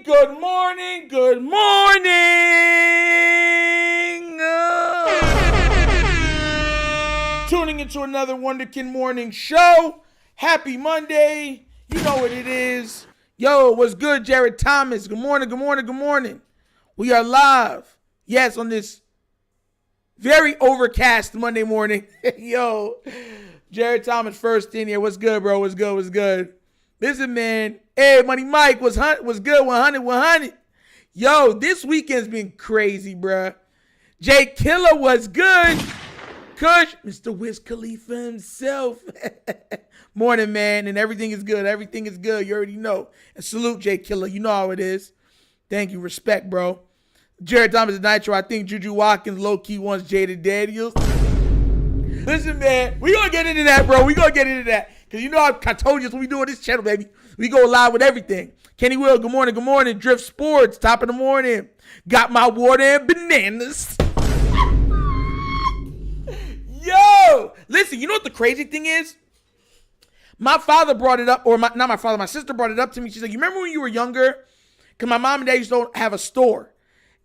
Good morning. Good morning. Tuning into another Wunderkind morning show. Happy Monday. You know what it is. Yo, what's good, Jared Thomas? Good morning, good morning, good morning. We are live. Yes, on this very overcast Monday morning. Yo, Jared Thomas first in here. What's good, bro? What's good? What's good? Listen, man. Hey, Money Mike, what's good? 100. Yo, this weekend's been crazy, bruh. Jay Killer was good. Kush, Mr. Wiz Khalifa himself. Morning, man, and everything is good. Everything is good. You already know. And salute, Jay Killer. You know how it is. Thank you. Respect, bro. Jared Thomas and Nitro. I think Juju Watkins low-key wants Jayden Daniel. Listen, man, we gonna get into that, bro. We gonna get into that. Because you know I told you when we do on this channel, baby. We go live with everything. Kenny Will, good morning, good morning. Drift Sports, top of the morning. Got my water and bananas. Yo, listen, you know what the crazy thing is? My father brought it up, or not my father, my sister brought it up to me. She's like, you remember when you were younger? Because my mom and dad used to have a store.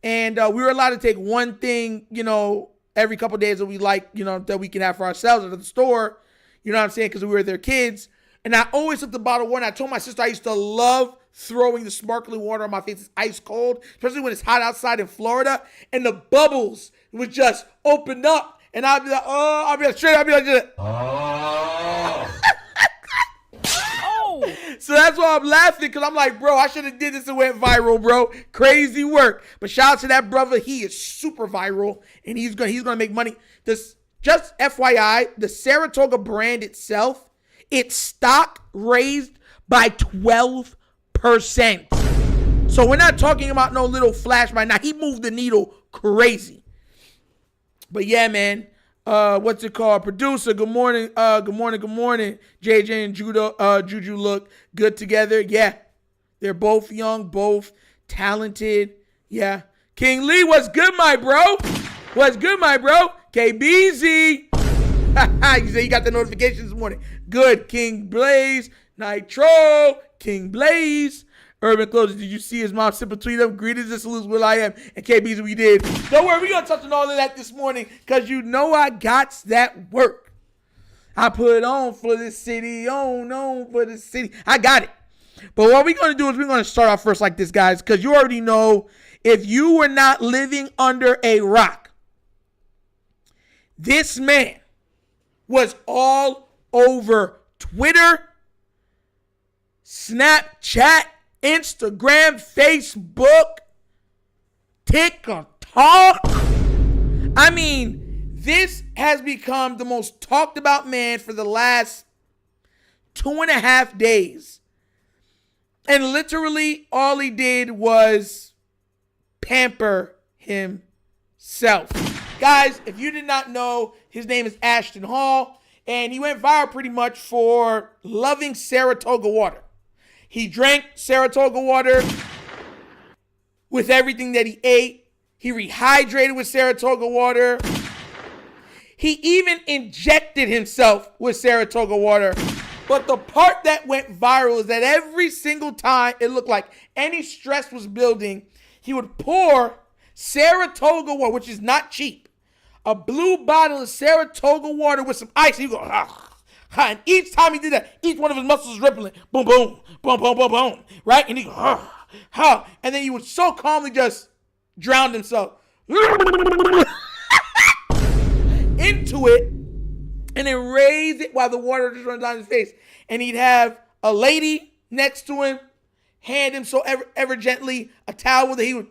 And we were allowed to take one thing, you know, every couple of days that we like, you know, that we can have for ourselves at the store. You know what I'm saying? Because we were their kids. And I always took the bottle of water. I told my sister I used to love throwing the sparkling water on my face. It's ice cold, especially when it's hot outside in Florida. And the bubbles would just open up. And I'd be like, oh, I'd be like, straight up, I'd be like, this. Oh. So that's why I'm laughing, because I'm like, bro, I should have did this and went viral, bro. Crazy work. But shout out to that brother. He is super viral, and he's gonna make money. This, just FYI, the Saratoga brand itself, its stock raised by 12%. So we're not talking about no little flash by now. He moved the needle crazy. But yeah, man. What's it called? Producer, good morning. Good morning. JJ and Juju look good together. Yeah. They're both young, both talented. Yeah. King Lee, what's good, my bro? What's good, my bro? KBZ. You say you got the notifications this morning. Good. King Blaze, Nitro, King Blaze. Urban Clothes, did you see his mom sip a tweet up? Greetings and salutes, Will I Am. And KB's we did. Don't worry, we're going to touch on all of that this morning because you know I got that work. I put on for the city, on for the city. I got it. But what we're going to do is we're going to start off first like this, guys, because you already know if you were not living under a rock, this man was all over Twitter, Snapchat, Instagram, Facebook, TikTok. I mean, this has become the most talked about man for the last 2.5 days. And literally all he did was pamper himself. Guys, if you did not know, his name is Ashton Hall, and he went viral pretty much for loving Saratoga water. He drank Saratoga water with everything that he ate. He rehydrated with Saratoga water. He even injected himself with Saratoga water. But the part that went viral is that every single time it looked like any stress was building, he would pour Saratoga water, which is not cheap, a blue bottle of Saratoga water with some ice. And he go, and each time he did that, each one of his muscles was rippling. Boom, boom, boom, boom, boom, boom. Right? And he go, and then he would so calmly just drown himself into it and then raise it while the water just runs down his face. And he'd have a lady next to him, hand him so ever gently a towel that he would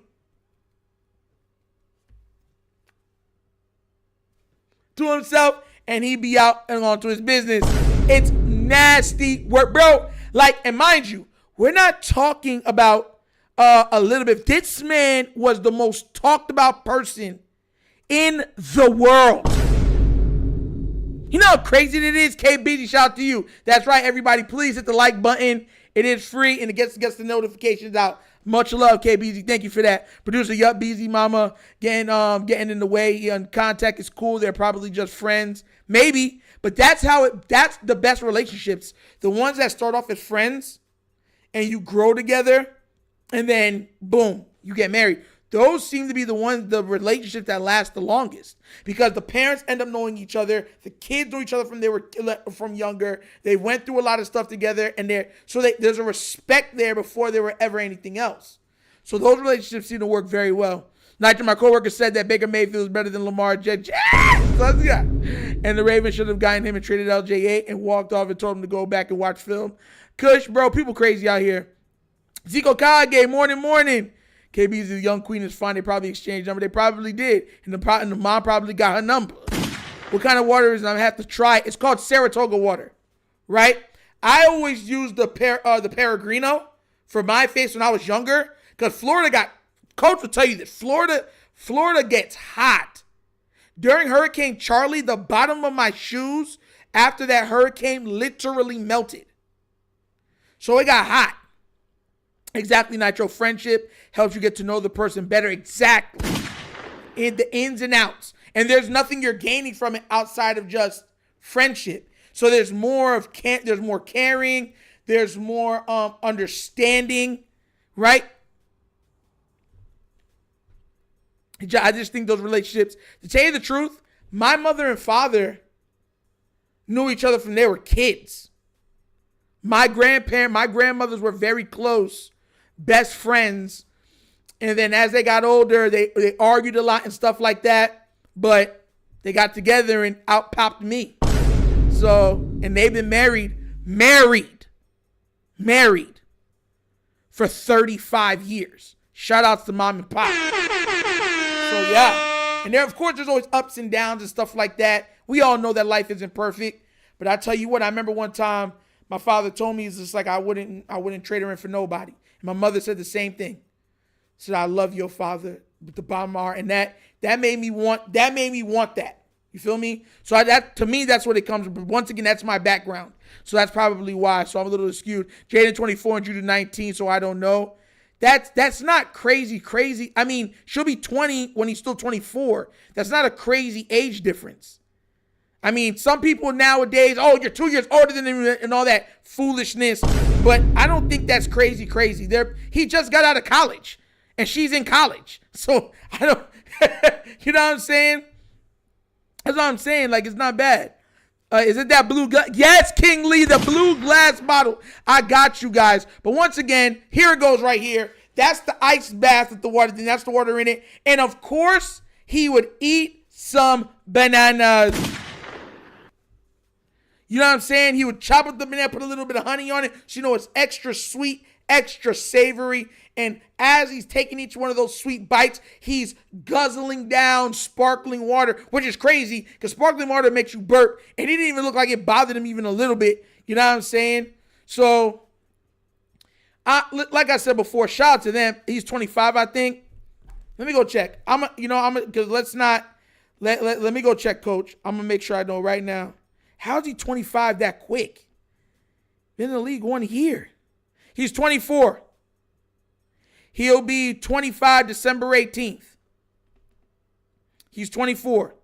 to himself, and he'd be out and on to his business. It's nasty work, bro. Like, and mind you, we're not talking about a little bit. This man was the most talked about person in the world. You know how crazy it is? KBG, shout out to you. That's right, everybody. Please hit the like button. It is free, and it gets the notifications out. Much love, KBZ. Thank you for that. Producer, yup, BZ Mama getting in the way. Contact is cool. They're probably just friends. Maybe. But that's the best relationships. The ones that start off as friends and you grow together and then boom, you get married. Those seem to be the relationships that last the longest, because the parents end up knowing each other. The kids know each other from younger. They went through a lot of stuff together, and there's a respect there before there were ever anything else. So those relationships seem to work very well. Nitro, my coworker, said that Baker Mayfield is better than Lamar Jackson. And the Ravens should have gotten him and traded LJ8 and walked off and told him to go back and watch film. Kush, bro, people crazy out here. Zico Kage, morning. KB's the young queen is fine. They probably exchanged number. They probably did. And the mom probably got her number. What kind of water is it? I'm going to have to try it. It's called Saratoga water, right? I always used the Peregrino for my face when I was younger, because Coach will tell you that Florida gets hot. During Hurricane Charlie, the bottom of my shoes after that hurricane literally melted. So it got hot. Exactly, Nitro. Friendship helps you get to know the person better. Exactly. In the ins and outs. And there's nothing you're gaining from it outside of just friendship. So there's more caring. There's more understanding, right? I just think those relationships, to tell you the truth, my mother and father knew each other from they were kids. My grandmothers were very close, best friends. And then as they got older, they argued a lot and stuff like that. But they got together and out popped me. So, and they've been married for 35 years. Shout outs to mom and pop. So yeah. And there, of course, there's always ups and downs and stuff like that. We all know that life isn't perfect. But I tell you what, I remember one time my father told me, it's just like I wouldn't trade her in for nobody. And my mother said the same thing. Said, I love your father with the bottom of my heart. And that made me want that. You feel me? So to me, that's what it comes from. But once again, that's my background. So that's probably why. So I'm a little skewed. Jayden 24 and Juju 19, so I don't know. That's not crazy. I mean, she'll be 20 when he's still 24. That's not a crazy age difference. I mean, some people nowadays, oh, you're 2 years older than him and all that foolishness. But I don't think that's crazy. He just got out of college, and she's in college. So I don't, you know what I'm saying? That's what I'm saying. Like, it's not bad. Is it that blue glass? Yes, King Lee, the blue glass bottle. I got you guys. But once again, here it goes right here. That's the ice bath with the water. Then that's the water in it. And of course, he would eat some bananas. You know what I'm saying? He would chop up the banana, put a little bit of honey on it. So you know it's extra sweet, extra savory. And as he's taking each one of those sweet bites, he's guzzling down sparkling water, which is crazy because sparkling water makes you burp. And it didn't even look like it bothered him even a little bit. You know what I'm saying? So, like I said before, shout out to them. He's 25, I think. Let me go check. Because let me go check, Coach. I'm going to make sure I know right now. How is he 25 that quick? Been in the league 1 year. He's 24. He'll be 25 December 18th. He's 24.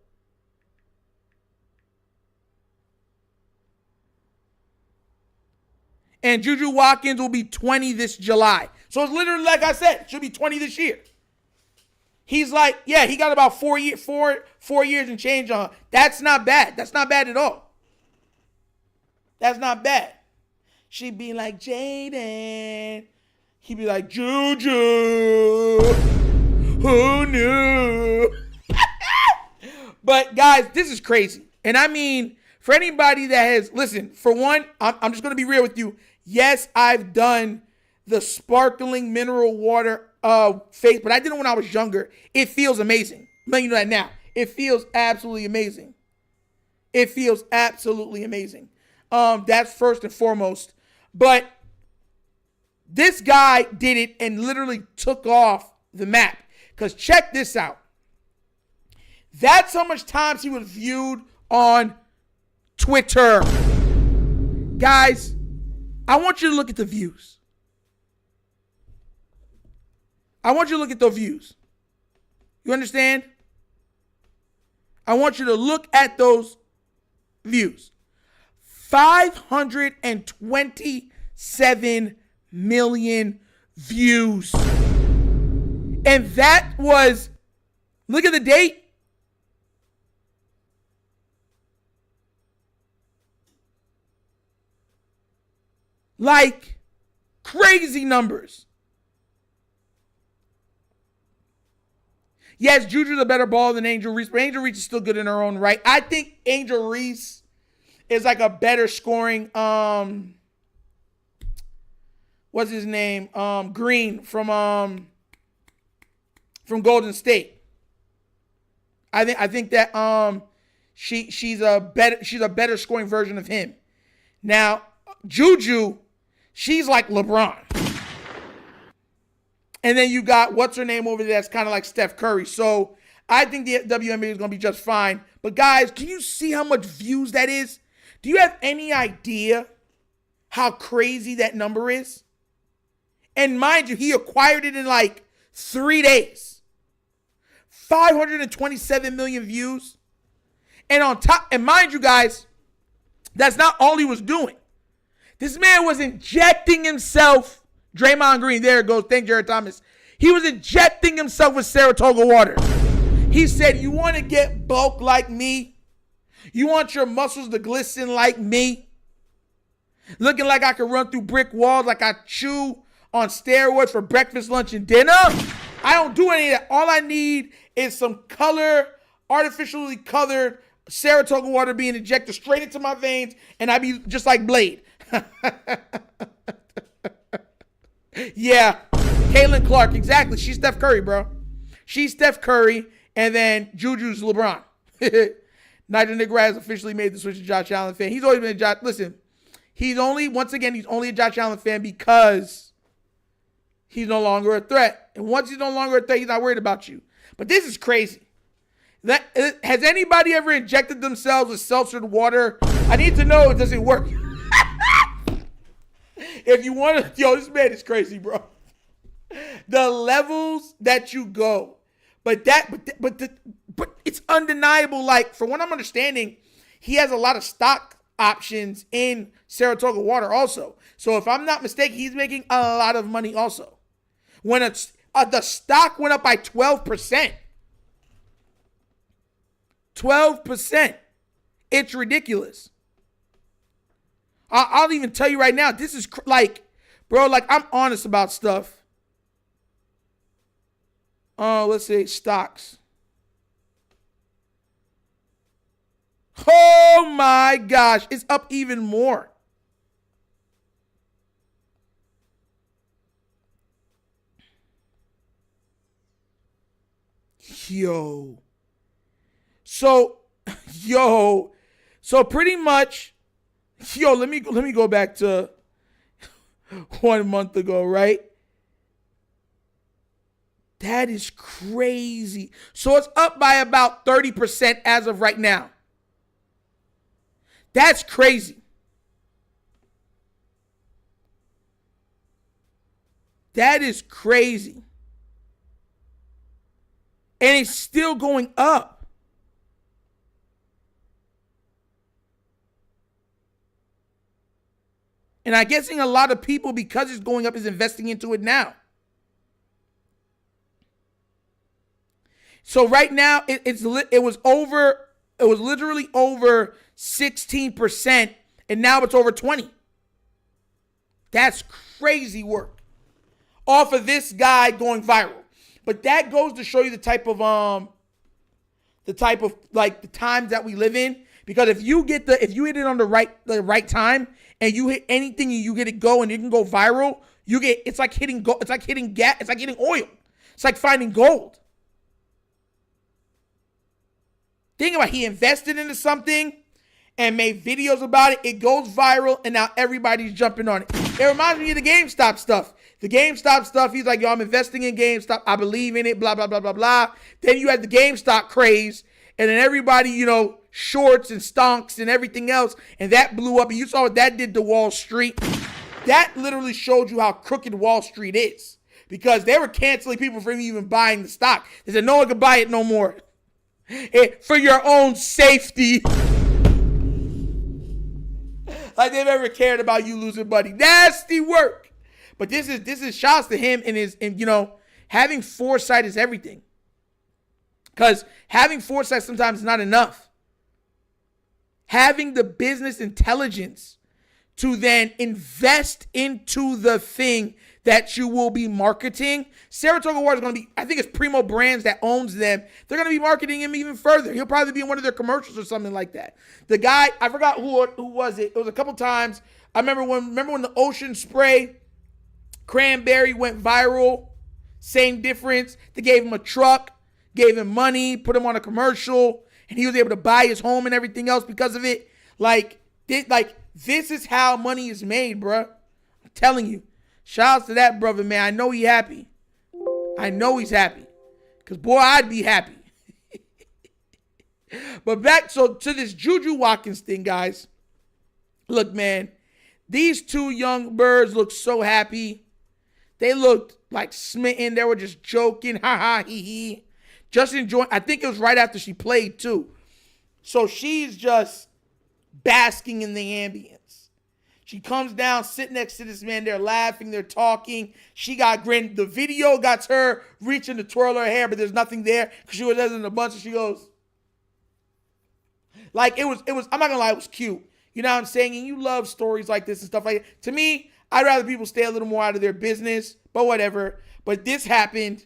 And Juju Watkins will be 20 this July. So it's literally, like I said, should be 20 this year. He's like, yeah, he got about 4 years and change on. That's not bad. That's not bad at all. That's not bad. She'd be like, Jaden. He'd be like, Juju. Who knew? But guys, this is crazy. And I mean, for anybody that has, listen, for one, I'm just going to be real with you. Yes, I've done the sparkling mineral water face, but I did it when I was younger. It feels amazing. I'm letting you know that now. It feels absolutely amazing. It feels absolutely amazing. That's first and foremost. But this guy did it and literally took off the map. Because check this out. That's how much times he was viewed on Twitter. Guys, I want you to look at the views. I want you to look at the views. You understand? I want you to look at those views. 527 million views. And that was, look at the date. Like crazy numbers. Yes, Juju's a better baller than Angel Reese, but Angel Reese is still good in her own right. I think Angel Reese is like a better scoring, what's his name? Green from Golden State. I think that she's a better scoring version of him. Now, Juju, she's like LeBron. And then you got, what's her name over there that's kind of like Steph Curry. So I think the WNBA is going to be just fine. But guys, can you see how much views that is? Do you have any idea how crazy that number is? And mind you, he acquired it in like 3 days. 527 million views. And on top, and mind you guys, that's not all he was doing. This man was injecting himself. Draymond Green, there it goes. Thank Jared Thomas. He was injecting himself with Saratoga water. He said, you want to get bulk like me? You want your muscles to glisten like me? Looking like I can run through brick walls, like I chew on steroids for breakfast, lunch, and dinner? I don't do any of that. All I need is some artificially colored Saratoga water being injected straight into my veins, and I be just like Blade. Yeah, Caitlin Clark, exactly. She's Steph Curry, bro. She's Steph Curry, and then Juju's LeBron. Nigel Negro has officially made the switch to Josh Allen fan. He's always been a Josh. Listen, he's only a Josh Allen fan because he's no longer a threat. And once he's no longer a threat, he's not worried about you. But this is crazy. Has anybody ever injected themselves with seltzered water? I need to know, does it work? If you want to, this man is crazy, bro. The levels that you go, but it's undeniable. Like, from what I'm understanding, he has a lot of stock options in Saratoga water also. So if I'm not mistaken, he's making a lot of money also. When the stock went up by 12%. 12%. It's ridiculous. I'll even tell you right now, this is bro, I'm honest about stuff. Let's say stocks. Oh my gosh, it's up even more. So pretty much, let me go back to 1 month ago, right? That is crazy. So it's up by about 30% as of right now. That's crazy. That is crazy. And it's still going up. And I'm guessing a lot of people, because it's going up, is investing into it now. So right now, it was literally over 16%, and now it's over 20%. That's crazy work off of this guy going viral. But that goes to show you the type of the times that we live in. Because if you hit it on the right time and you hit anything and you get it go and it can go viral, it's like hitting gold. It's like hitting gas. It's like hitting oil. It's like finding gold. Think about it. He invested into something and made videos about it. It goes viral, and now everybody's jumping on it. It reminds me of the GameStop stuff. The GameStop stuff, he's like, I'm investing in GameStop. I believe in it, blah, blah, blah, blah, blah. Then you had the GameStop craze, and then everybody, shorts and stonks and everything else, and that blew up. And you saw what that did to Wall Street. That literally showed you how crooked Wall Street is, because they were canceling people from even buying the stock. They said no one could buy it no more. For your own safety. Like they've ever cared about you losing money. Nasty work. But this is shouts to him and having foresight is everything. Because having foresight sometimes is not enough. Having the business intelligence to then invest into the thing that you will be marketing. Saratoga Water is going to be, I think it's Primo Brands that owns them. They're going to be marketing him even further. He'll probably be in one of their commercials or something like that. The guy, I forgot who was it. It was a couple times. I remember when the Ocean Spray cranberry went viral. Same difference. They gave him a truck, gave him money, put him on a commercial, and he was able to buy his home and everything else because of it. This is how money is made, bruh. I'm telling you. Shout out to that brother, man. I know he's happy. Because, boy, I'd be happy. But back to this Juju Watkins thing, guys. Look, man. These two young birds look so happy. They looked like smitten. They were just joking. Ha ha, hee hee. Just enjoying. I think it was right after she played, too. So she's just basking in the ambience. She comes down, sit next to this man. They're laughing. They're talking. She got grin. The video got her reaching to twirl her hair, but there's nothing there because she was in a bunch. And she goes, like, it was, I'm not going to lie, it was cute. You know what I'm saying? And you love stories like this and stuff like that. To me, I'd rather people stay a little more out of their business, but whatever. But this happened.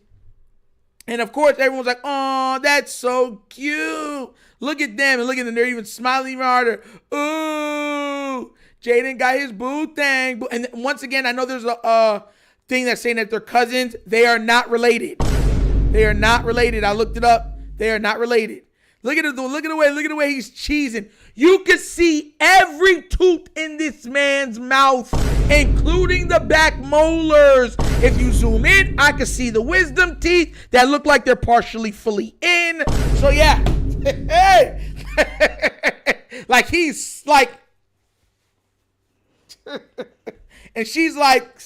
And of course, everyone's like, oh, that's so cute. Look at them. And look at them. They're even smiling even harder. Ooh. Jaden got his boo thing. And once again, I know there's a thing that's saying that they're cousins. They are not related. They are not related. I looked it up. They are not related. Look at the way he's cheesing. You can see every tooth in this man's mouth, including the back molars. If you zoom in, I can see the wisdom teeth that look like they're partially fully in. So yeah. Like he's like, and she's like,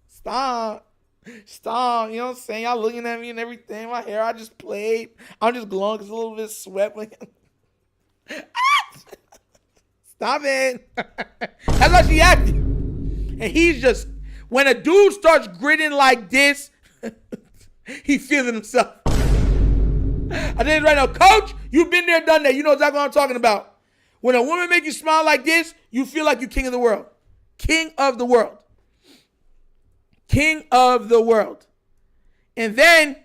stop, you know what I'm saying? Y'all looking at me and everything. My hair, I just played. I'm just glowing because a little bit of sweat. Stop it. That's how she acted. And he's just, when a dude starts gritting like this, he feeling himself. I did it right now. Coach, you've been there, done that. You know exactly what I'm talking about. When a woman makes you smile like this, you feel like you're king of the world. King of the world. King of the world. And then,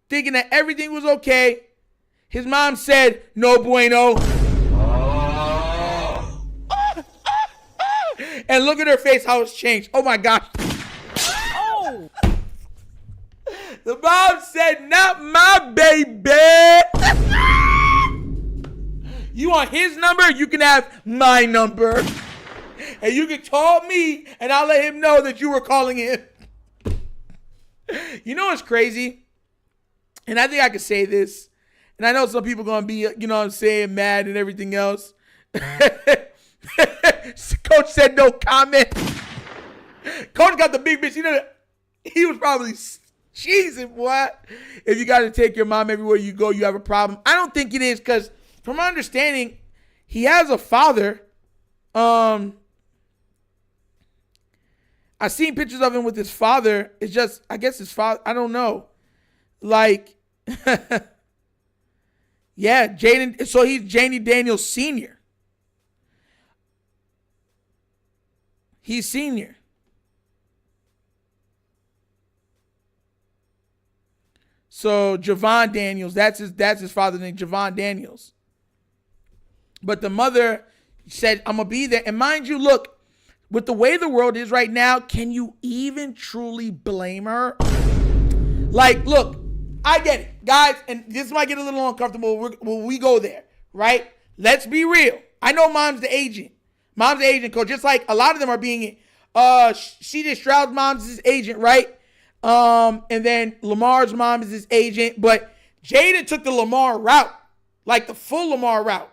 thinking that everything was okay, his mom said, no bueno. And look at her face, how it's changed. Oh my gosh. Oh. The mom said, not my baby. You want his number? You can have my number. And you can call me, and I'll let him know that you were calling him. You know what's crazy? And I think I can say this. And I know some people are going to be, you know what I'm saying, mad and everything else. Coach said no comment. Coach got the big bitch. You know, he was probably cheesing, boy. If you got to take your mom everywhere you go, you have a problem. I don't think it is because, from my understanding, he has a father. I seen pictures of him with his father. It's just, I guess his father, I don't know. Like, yeah, Jaden. So he's Jayden Daniel Sr. He's senior. So Javon Daniels, that's his father's name, Javon Daniels. But the mother said, I'm going to be there. And mind you, look, with the way the world is right now, can you even truly blame her? Like, look, I get it, guys, and this might get a little uncomfortable when we go there, right? Let's be real. I know mom's the agent. Mom's the agent coach, just like a lot of them are being, CJ Stroud's mom's his agent, right? And then Lamar's mom is his agent, but Jaden took the Lamar route, like the full Lamar route.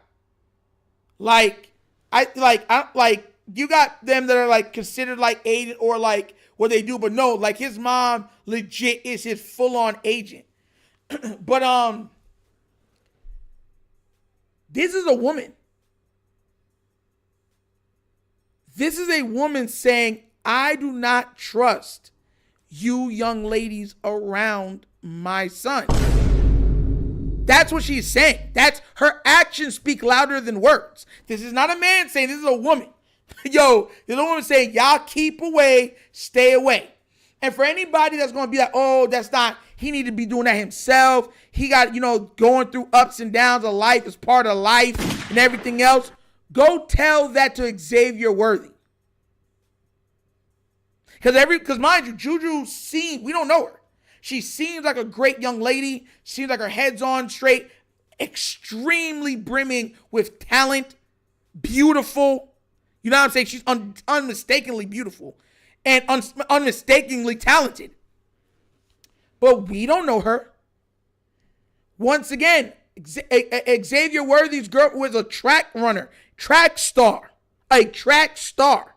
Like you got them that are like considered like agent or like what they do, but no, like his mom legit is his full on agent. But this is a woman. This is a woman saying, I do not trust you young ladies around my son. That's what she's saying. That's her actions speak louder than words. This is not a man saying, this is a woman. Yo, there's a woman saying, y'all keep away, stay away. And for anybody that's going to be like, oh, that's not, he need to be doing that himself. He got, going through ups and downs of life as part of life and everything else. Go tell that to Xavier Worthy. Because mind you, Juju we don't know her. She seems like a great young lady. Seems like her head's on straight. Extremely brimming with talent. Beautiful. You know what I'm saying? She's unmistakably beautiful. And unmistakably talented. But we don't know her. Once again, Xavier Worthy's girl was a track runner. Track star. A track star.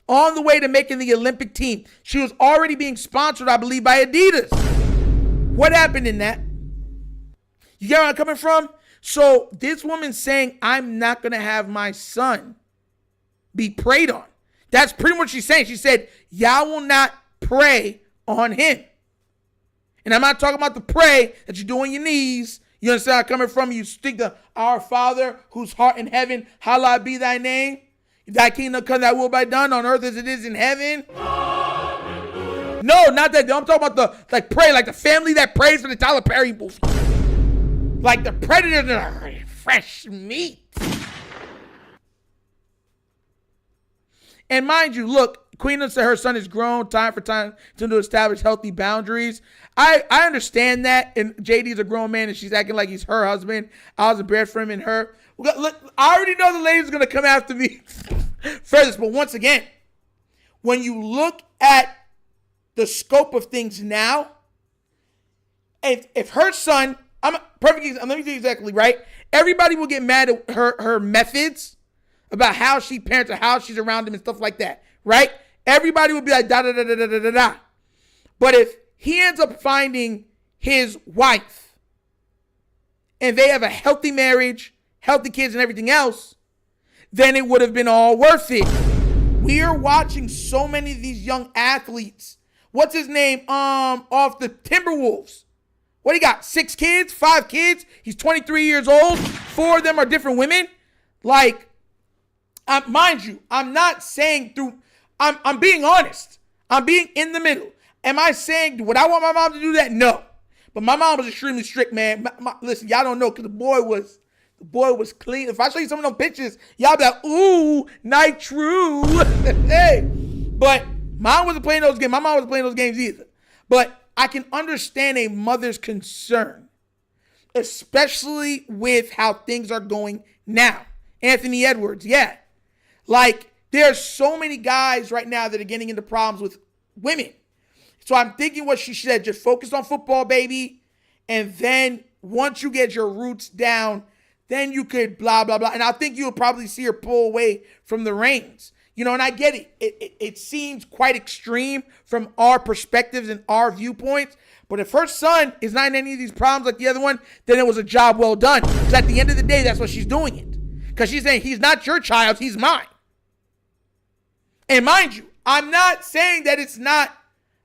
On the way to making the Olympic team. She was already being sponsored, I believe, by Adidas. What happened in that? You get where I'm coming from? So this woman's saying, I'm not going to have my son be preyed on. That's pretty much what she's saying. She said, y'all will not prey on him. And I'm not talking about the pray that you do on your knees. You understand where I'm coming from? You speak to our Father whose heart in heaven, hallowed be thy name. Thy kingdom come, thy will be done on earth as it is in heaven. Hallelujah. No, not that. I'm talking about the pray, like the family that prays for the Tyler Perry movie. Like the predators are fresh meat. And mind you, look, Queen said her son is grown, time to establish healthy boundaries. I understand that, and JD's a grown man, and she's acting like he's her husband. I was a bred for him and her. Look, I already know the lady's going to come after me furthest, but once again, when you look at the scope of things now, if her son, let me do exactly right. Everybody will get mad at her methods about how she parents or how she's around him and stuff like that, right? Everybody will be like, da da da da da da da. But if he ends up finding his wife and they have a healthy marriage, healthy kids and everything else, then it would have been all worth it. We are watching so many of these young athletes. What's his name? Off the Timberwolves. What he got? 6 kids? 5 kids? He's 23 years old. 4 of them are different women. Like, mind you, I'm not saying I'm being honest. I'm being in the middle. Am I saying, would I want my mom to do that? No. But my mom was extremely strict, man. Listen, y'all don't know because the boy was clean. If I show you some of them pictures, y'all be like, ooh, not true. Hey. But mom wasn't playing those games. My mom wasn't playing those games either. But I can understand a mother's concern, especially with how things are going now. Anthony Edwards, yeah. Like, there's so many guys right now that are getting into problems with women. So I'm thinking what she said, just focus on football, baby. And then once you get your roots down, then you could blah, blah, blah. And I think you'll probably see her pull away from the reins. You know, and I get it. It seems quite extreme from our perspectives and our viewpoints. But if her son is not in any of these problems like the other one, then it was a job well done. Because at the end of the day, that's what she's doing it. Because she's saying, he's not your child, he's mine. And mind you, I'm not saying that it's not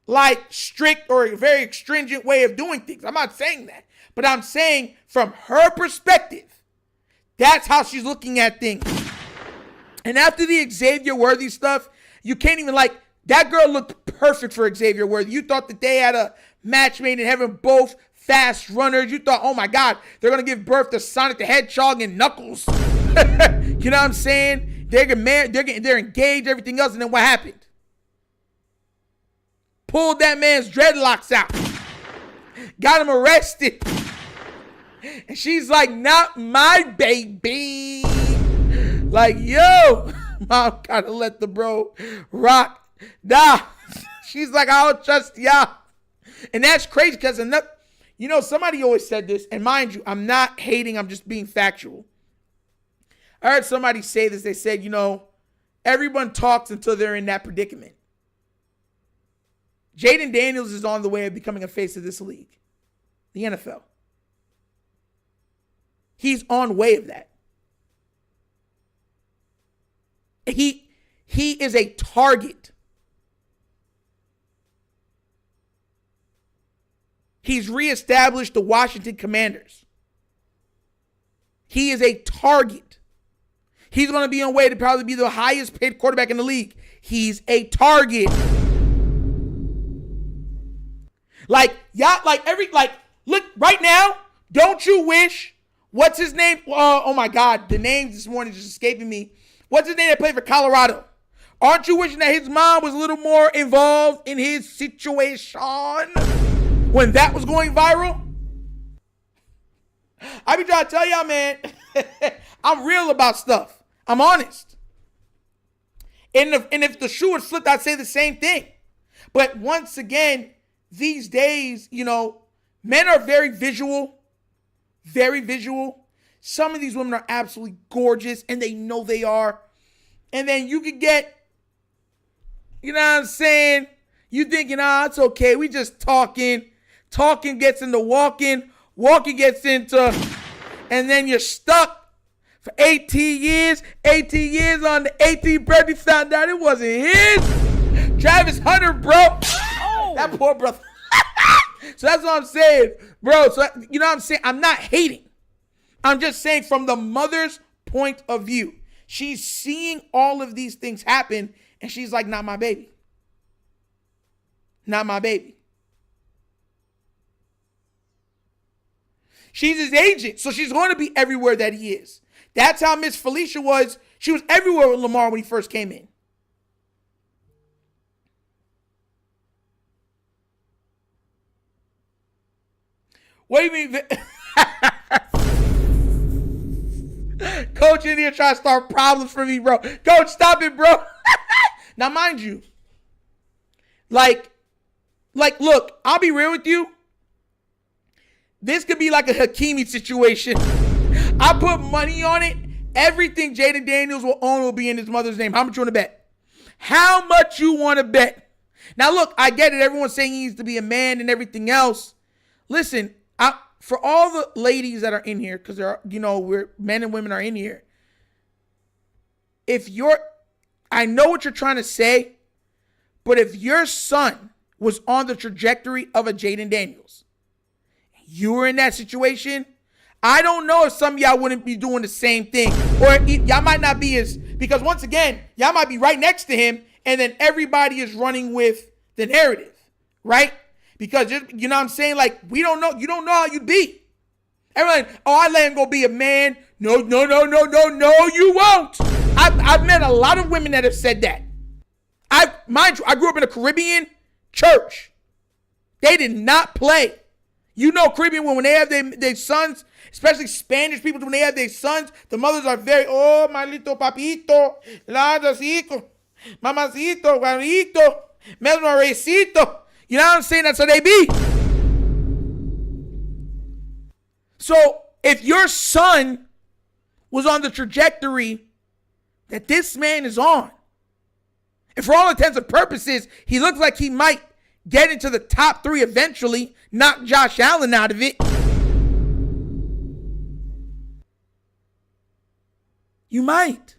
like strict or a very stringent way of doing things. I'm not saying that. But I'm saying from her perspective, that's how she's looking at things. And after the Xavier Worthy stuff, you can't even that girl looked perfect for Xavier Worthy. You thought that they had a match made in heaven, both fast runners. You thought, oh my God, they're going to give birth to Sonic the Hedgehog and Knuckles. You know what I'm saying? They're married, they're engaged, everything else. And then what happened? Pulled that man's dreadlocks out. Got him arrested. And she's like, not my baby. Like, yo, mom gotta let the bro rock. Nah. She's like, I don't trust y'all. And that's crazy because somebody always said this, and mind you, I'm not hating, I'm just being factual. I heard somebody say this. They said, everyone talks until they're in that predicament. Jayden Daniels is on the way of becoming a face of this league, the NFL. He's on way of that. He is a target. He's reestablished the Washington Commanders. He is a target. He's going to be on way to probably be the highest paid quarterback in the league. He's a target. Look, right now, don't you wish, what's his name? Oh my God, the name this morning just escaping me. What's his name that played for Colorado? Aren't you wishing that his mom was a little more involved in his situation when that was going viral? I be trying to tell y'all, man, I'm real about stuff. I'm honest. And if the shoe had flipped, I'd say the same thing. But once again, these days, men are very visual. Very visual. Some of these women are absolutely gorgeous, and they know they are. And then you could get, you know what I'm saying? You thinking, it's okay. We just talking. Talking gets into walking. Walking gets into, and then you're stuck for 18 years. 18 years on the 18th birthday, found out it wasn't his. Travis Hunter, bro. Oh. That poor brother. So that's what I'm saying, bro. So you know what I'm saying? I'm not hating. I'm just saying from the mother's point of view. She's seeing all of these things happen, and she's like, not my baby. Not my baby. She's his agent, so she's going to be everywhere that he is. That's how Miss Felicia was. She was everywhere with Lamar when he first came in. What do you mean? Coach in here trying to start problems for me, bro. Coach, stop it, bro. Now, mind you, look, I'll be real with you. This could be like a Hakimi situation. I put money on it. Everything Jayden Daniels will own will be in his mother's name. How much you want to bet? How much you want to bet? Now, look, I get it. Everyone's saying he needs to be a man and everything else. Listen, for all the ladies that are in here, because there are, we're men and women are in here. I know what you're trying to say, but if your son was on the trajectory of a Jayden Daniels, you were in that situation, I don't know if some of y'all wouldn't be doing the same thing. Or y'all might not be because once again, y'all might be right next to him, and then everybody is running with the narrative, right? Because, you know what I'm saying? Like, we don't know. You don't know how you'd be. Everyone, I let him go be a man. No, you won't. I've met a lot of women that have said that. Mind you, I grew up in a Caribbean church. They did not play. Caribbean when they have their sons, especially Spanish people, when they have their sons, the mothers are very, malito papito, ladosito, mamacito, guarito, mesmorecito. You know what I'm saying? That's how they be. So if your son was on the trajectory that this man is on, and for all intents and purposes, he looks like he might get into the top 3 eventually, knock Josh Allen out of it, you might.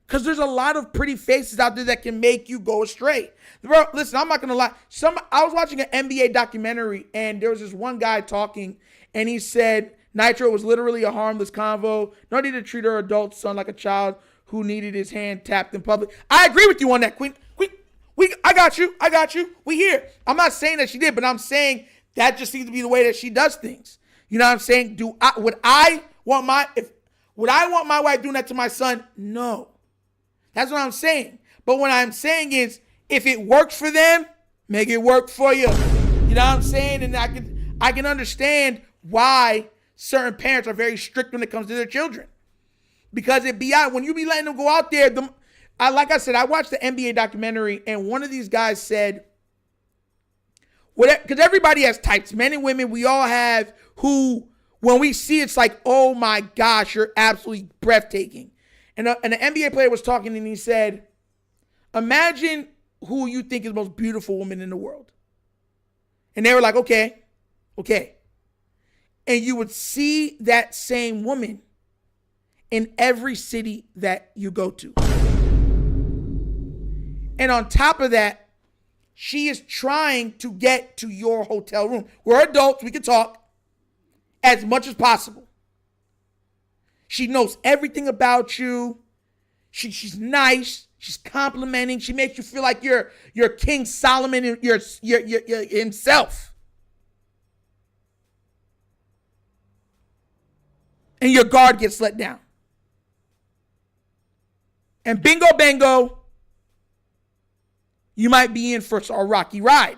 Because there's a lot of pretty faces out there that can make you go astray. Bro, listen, I'm not going to lie. I was watching an NBA documentary, and there was this one guy talking, and he said Nitro was literally a harmless convo. No need to treat her adult son like a child who needed his hand tapped in public. I agree with you on that, Queen. I got you. We here. I'm not saying that she did, but I'm saying that just seems to be the way that she does things. You know what I'm saying? Would I want my wife doing that to my son? No. That's what I'm saying. But what I'm saying is, if it works for them, make it work for you. You know what I'm saying? And I can understand why certain parents are very strict when it comes to their children. Because when you be letting them go out there, like I said, I watched the NBA documentary, and one of these guys said, because everybody has types, men and women, we all have who, when we see it's like, oh my gosh, you're absolutely breathtaking. And an NBA player was talking, and he said, imagine who you think is the most beautiful woman in the world. And they were like, okay. And you would see that same woman in every city that you go to. And on top of that, she is trying to get to your hotel room. We're adults. We can talk as much as possible. She knows everything about you. She's nice. She's complimenting. She makes you feel like you're King Solomon himself. And your guard gets let down. And bingo bango, you might be in for a rocky ride.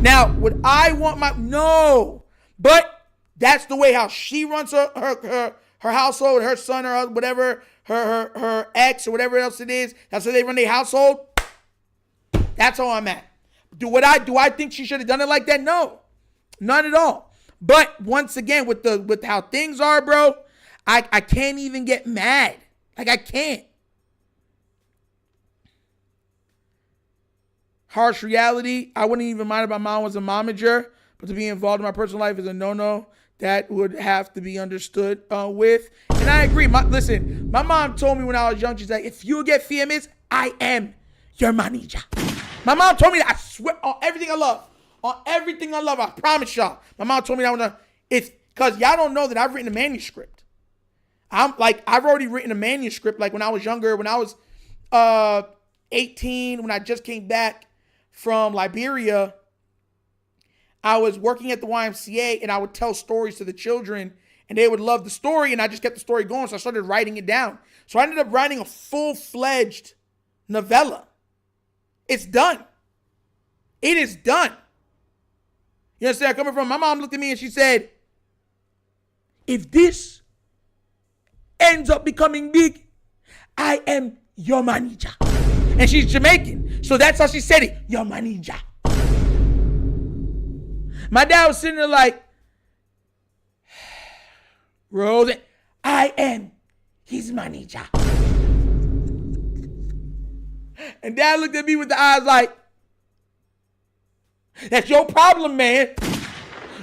Now, would I want no, but that's the way how she runs her household, her son, or whatever, her ex or whatever else it is. That's how they run their household. That's how I'm at. Do I think she should have done it like that? No, none at all. But once again, with how things are, bro, I can't even get mad. Like, I can't. Harsh reality, I wouldn't even mind if my mom was a momager, but to be involved in my personal life is a no-no. That would have to be understood with. And I agree. Listen, my mom told me when I was young, she's like, if you get famous, I am your manager. My mom told me that. I swear on everything I love. On everything I love, I promise y'all. My mom told me that it's because y'all don't know that I've written a manuscript. I've already written a manuscript like when I was younger, when I was 18, when I just came back from Liberia. I was working at the YMCA and I would tell stories to the children and they would love the story and I just kept the story going. So I started writing it down. So I ended up writing a full-fledged novella. It's done. It is done. You understand where I'm coming from? My mom looked at me and she said, if this ends up becoming big, I am your manager. And she's Jamaican. So that's how she said it. Your manager. My dad was sitting there like, Rose, I am his manager. And dad looked at me with the eyes like, that's your problem, man.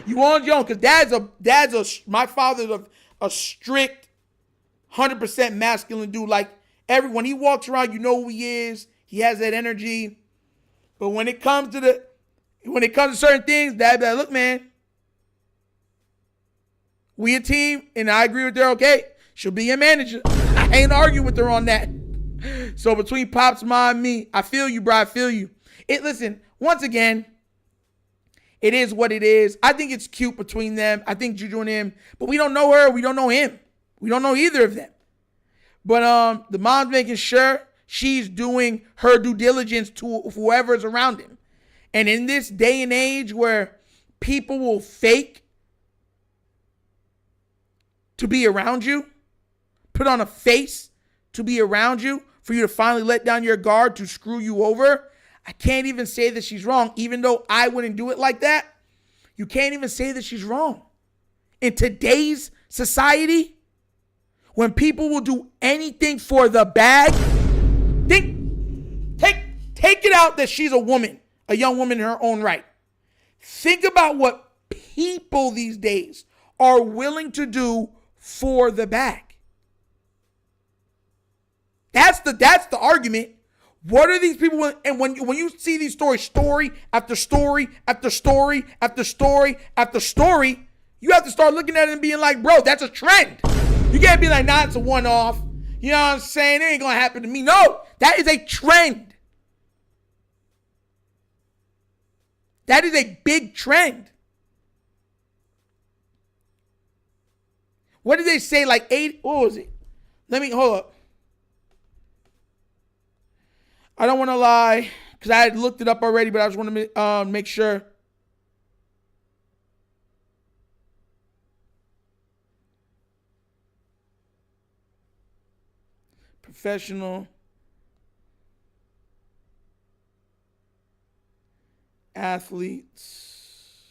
You on your own. Because my father's a strict 100% masculine dude. Like, when he walks around, you know who he is. He has that energy. But when it comes to certain things, Dad be like, look, man, we a team, and I agree with her, okay? She'll be your manager. I ain't arguing with her on that. So between Pops, Mom, and me, I feel you, bro. I feel you. Listen, once again, it is what it is. I think it's cute between them. I think Juju and him, but we don't know her. We don't know him. We don't know either of them. But the mom's making sure she's doing her due diligence to whoever's around him. And in this day and age where people will fake to be around you, put on a face to be around you, for you to finally let down your guard to screw you over, I can't even say that she's wrong, even though I wouldn't do it like that. You can't even say that she's wrong. In today's society, when people will do anything for the bag, take it out that she's a woman, a young woman in her own right. Think about what people these days are willing to do for the bag. That's the argument. What are these people? And when you see these stories, story after story after story after story after story, you have to start looking at it and being like, bro, that's a trend. You can't be like, nah, it's a one-off. You know what I'm saying? It ain't gonna happen to me. No, that is a trend. That is a big trend. What did they say? Like 8? What was it? Hold up. I don't want to lie because I had looked it up already, but I just want to make sure. Professional athletes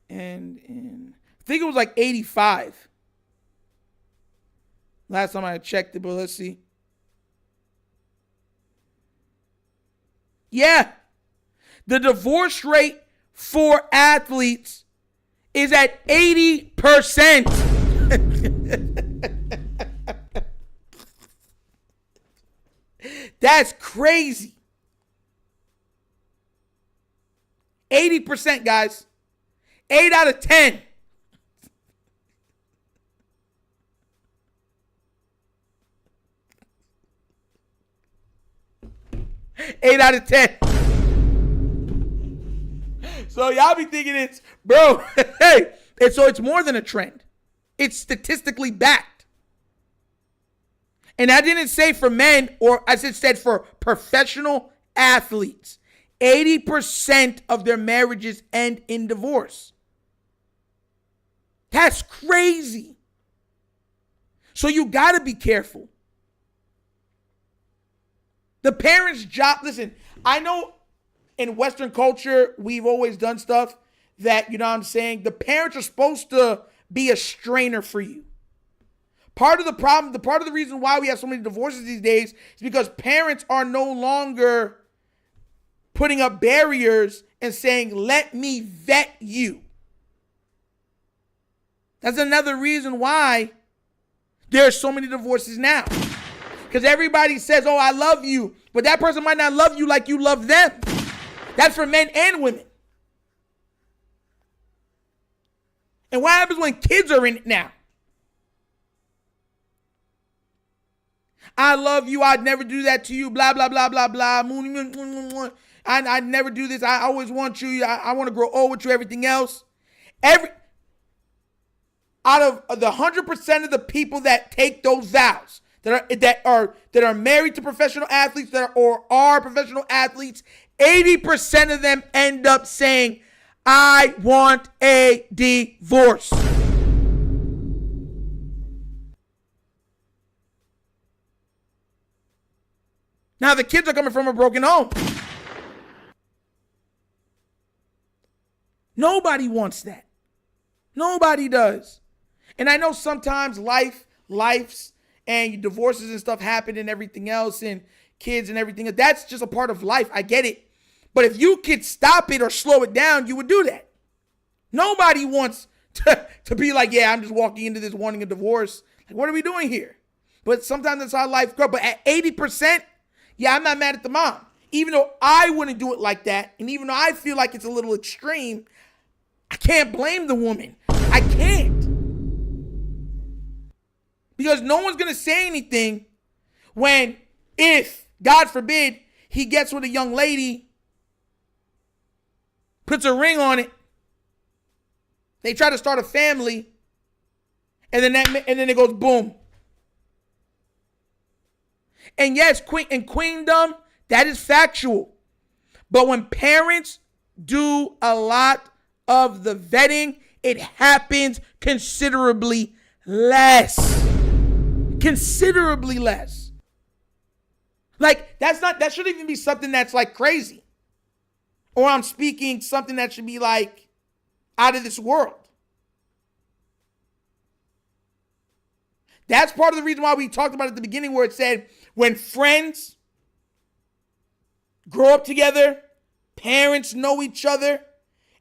and I think it was like 85. Last time I checked it, but let's see. Yeah. The divorce rate for athletes is at 80%. That's crazy. 80%, guys. 8 out of 10. Eight out of 10. So y'all be thinking it's, bro, hey, and so it's more than a trend. It's statistically backed. And I didn't say for men, or I said for professional athletes. 80% of their marriages end in divorce. That's crazy. So you got to be careful. The parents' job, listen, I know in Western culture, we've always done stuff that, you know what I'm saying, the parents are supposed to be a strainer for you. Part of the problem, part of the reason why we have so many divorces these days is because parents are no longer putting up barriers and saying, let me vet you. That's another reason why there are so many divorces now. Because everybody says, oh, I love you. But that person might not love you like you love them. That's for men and women. And what happens when kids are in it now? I love you. I'd never do that to you. Blah, blah, blah, blah, blah. I'd never do this. I always want you. I want to grow old with you, everything else. Out of the 100% of the people that take those vows, that are married to professional athletes or are professional athletes, 80% of them end up saying, I want a divorce. Now the kids are coming from a broken home. Nobody wants that. Nobody does. And I know sometimes life's and divorces and stuff happen and everything else and kids and everything. That's just a part of life. I get it. But if you could stop it or slow it down, you would do that. Nobody wants to be like, yeah, I'm just walking into this wanting a divorce. Like, what are we doing here? But sometimes that's how life goes. But at 80%, yeah, I'm not mad at the mom. Even though I wouldn't do it like that, and even though I feel like it's a little extreme, I can't blame the woman. I can't. Because no one's going to say anything when, if, God forbid, he gets with a young lady, puts a ring on it, they try to start a family, and then it goes boom. And yes, in queendom, that is factual. But when parents do a lot of the vetting, it happens considerably less. Considerably less. Like, that shouldn't even be something that's like crazy. Or I'm speaking something that should be like out of this world. That's part of the reason why we talked about at the beginning where it said when friends grow up together, parents know each other,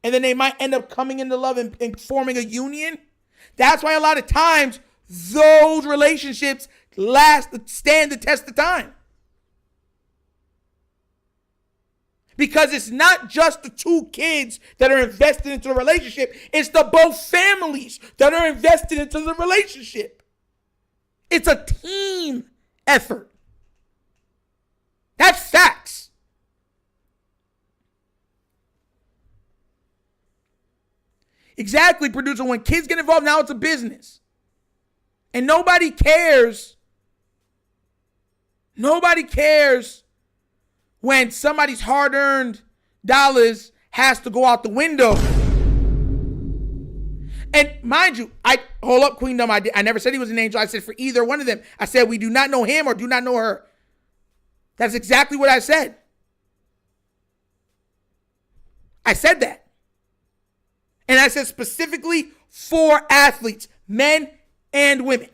and then they might end up coming into love and forming a union. That's why a lot of times those relationships stand the test of time. Because it's not just the two kids that are invested into the relationship. It's the both families that are invested into the relationship. It's a team effort. That's facts. Exactly, producer. When kids get involved, now it's a business. And nobody cares. Nobody cares when somebody's hard-earned dollars has to go out the window. And mind you, hold up, Queendom. I never said he was an angel. I said for either one of them. I said we do not know him or do not know her. That's exactly what I said. I said that. And I said specifically for athletes, men and women.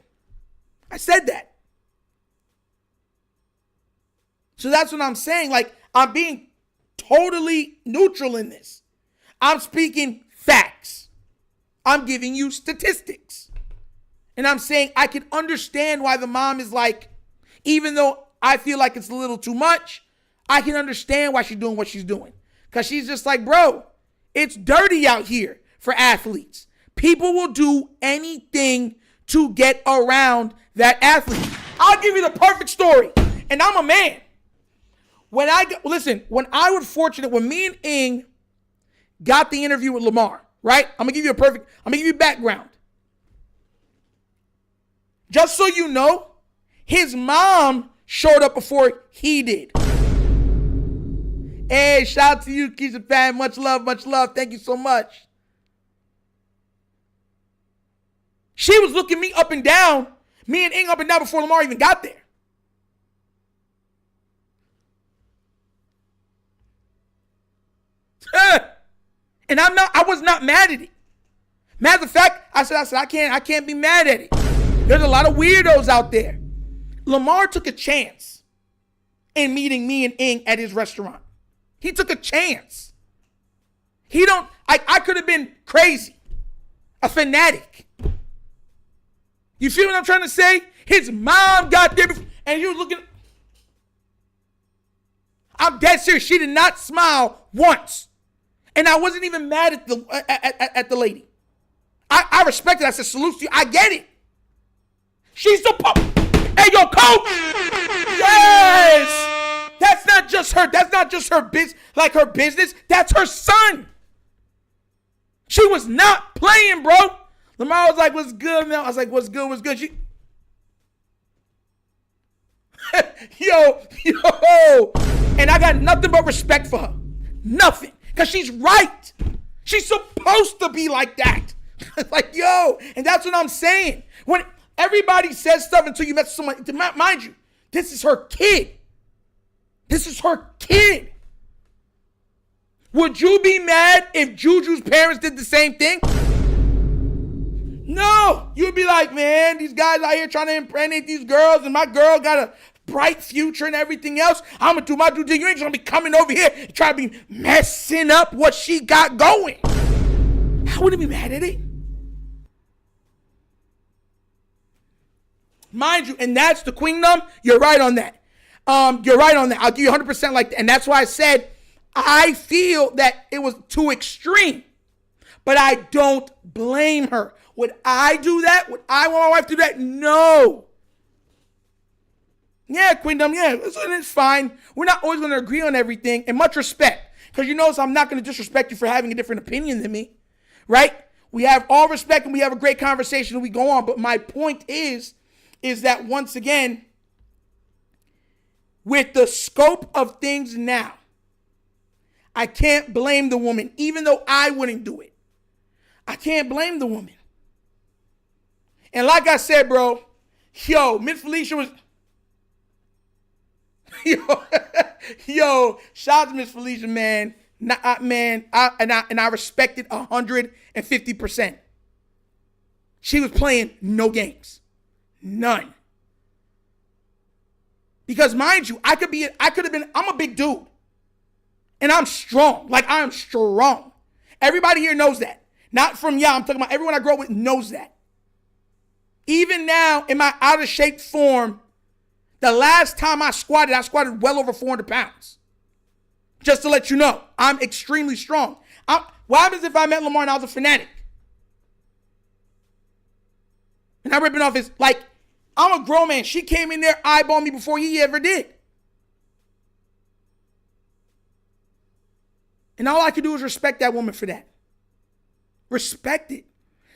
I said that. So that's what I'm saying. Like, I'm being totally neutral in this. I'm speaking facts. I'm giving you statistics. And I'm saying I can understand why the mom is like, even though I feel like it's a little too much. I can understand why she's doing what she's doing. Because she's just like, bro, it's dirty out here for athletes. People will do anything to get around that athlete. I'll give you the perfect story. And I'm a man. When I was fortunate, when me and Ing got the interview with Lamar, right? I'm going to give you background. Just so you know, his mom showed up before he did. Hey, shout out to you, Keisha fan. Much love, much love. Thank you so much. She was looking me up and down, me and Ing up and down before Lamar even got there. And I was not mad at it. Matter of fact, I said, I can't be mad at it. There's a lot of weirdos out there. Lamar took a chance in meeting me and Ing at his restaurant. He took a chance. I could have been crazy, a fanatic. You feel what I'm trying to say? His mom got there and he was looking. I'm dead serious. She did not smile once. And I wasn't even mad at the lady. I respected it. I said, salute to you. I get it. She's the hey, yo, coach. Yes. That's not just her. That's not just her business. That's her son. She was not playing, bro. Lamar was like, what's good, man? I was like, what's good, what's good? She... yo. And I got nothing but respect for her. Nothing. Because she's right. She's supposed to be like that. Like, yo. And that's what I'm saying. When everybody says stuff until you met someone, mind you, this is her kid. This is her kid. Would you be mad if Juju's parents did the same thing? No. You'd be like, man, these guys out here trying to impregnate these girls, and my girl got a bright future and everything else. I'm going to do my due diligence. You ain't going to be coming over here and trying to be messing up what she got going. I wouldn't be mad at it. Mind you, and that's the queendom. You're right on that. You're right on that. I'll give you 100% like that. And that's why I said I feel that it was too extreme. But I don't blame her. Would I do that? Would I want my wife to do that? No. Yeah, queendom, yeah, it's fine. We're not always going to agree on everything, and much respect. Because you notice I'm not going to disrespect you for having a different opinion than me, right? We have all respect and we have a great conversation and we go on. But my point is that once again, with the scope of things now, I can't blame the woman, even though I wouldn't do it. I can't blame the woman. And like I said, bro, Miss Felicia was... Yo, shout out to Miss Felicia, man. I respect it 150%. She was playing no games. None. Because mind you, I'm a big dude. And I'm strong. Like, I'm strong. Everybody here knows that. Not from y'all. I'm talking about everyone I grew up with knows that. Even now, in my out of shape form, the last time I squatted well over 400 pounds. Just to let you know, I'm extremely strong. What happens if I met Lamar and I was a fanatic? And I'm ripping off his, like, I'm a grown man. She came in there, eyeballed me before he ever did. And all I could do is respect that woman for that. Respect it.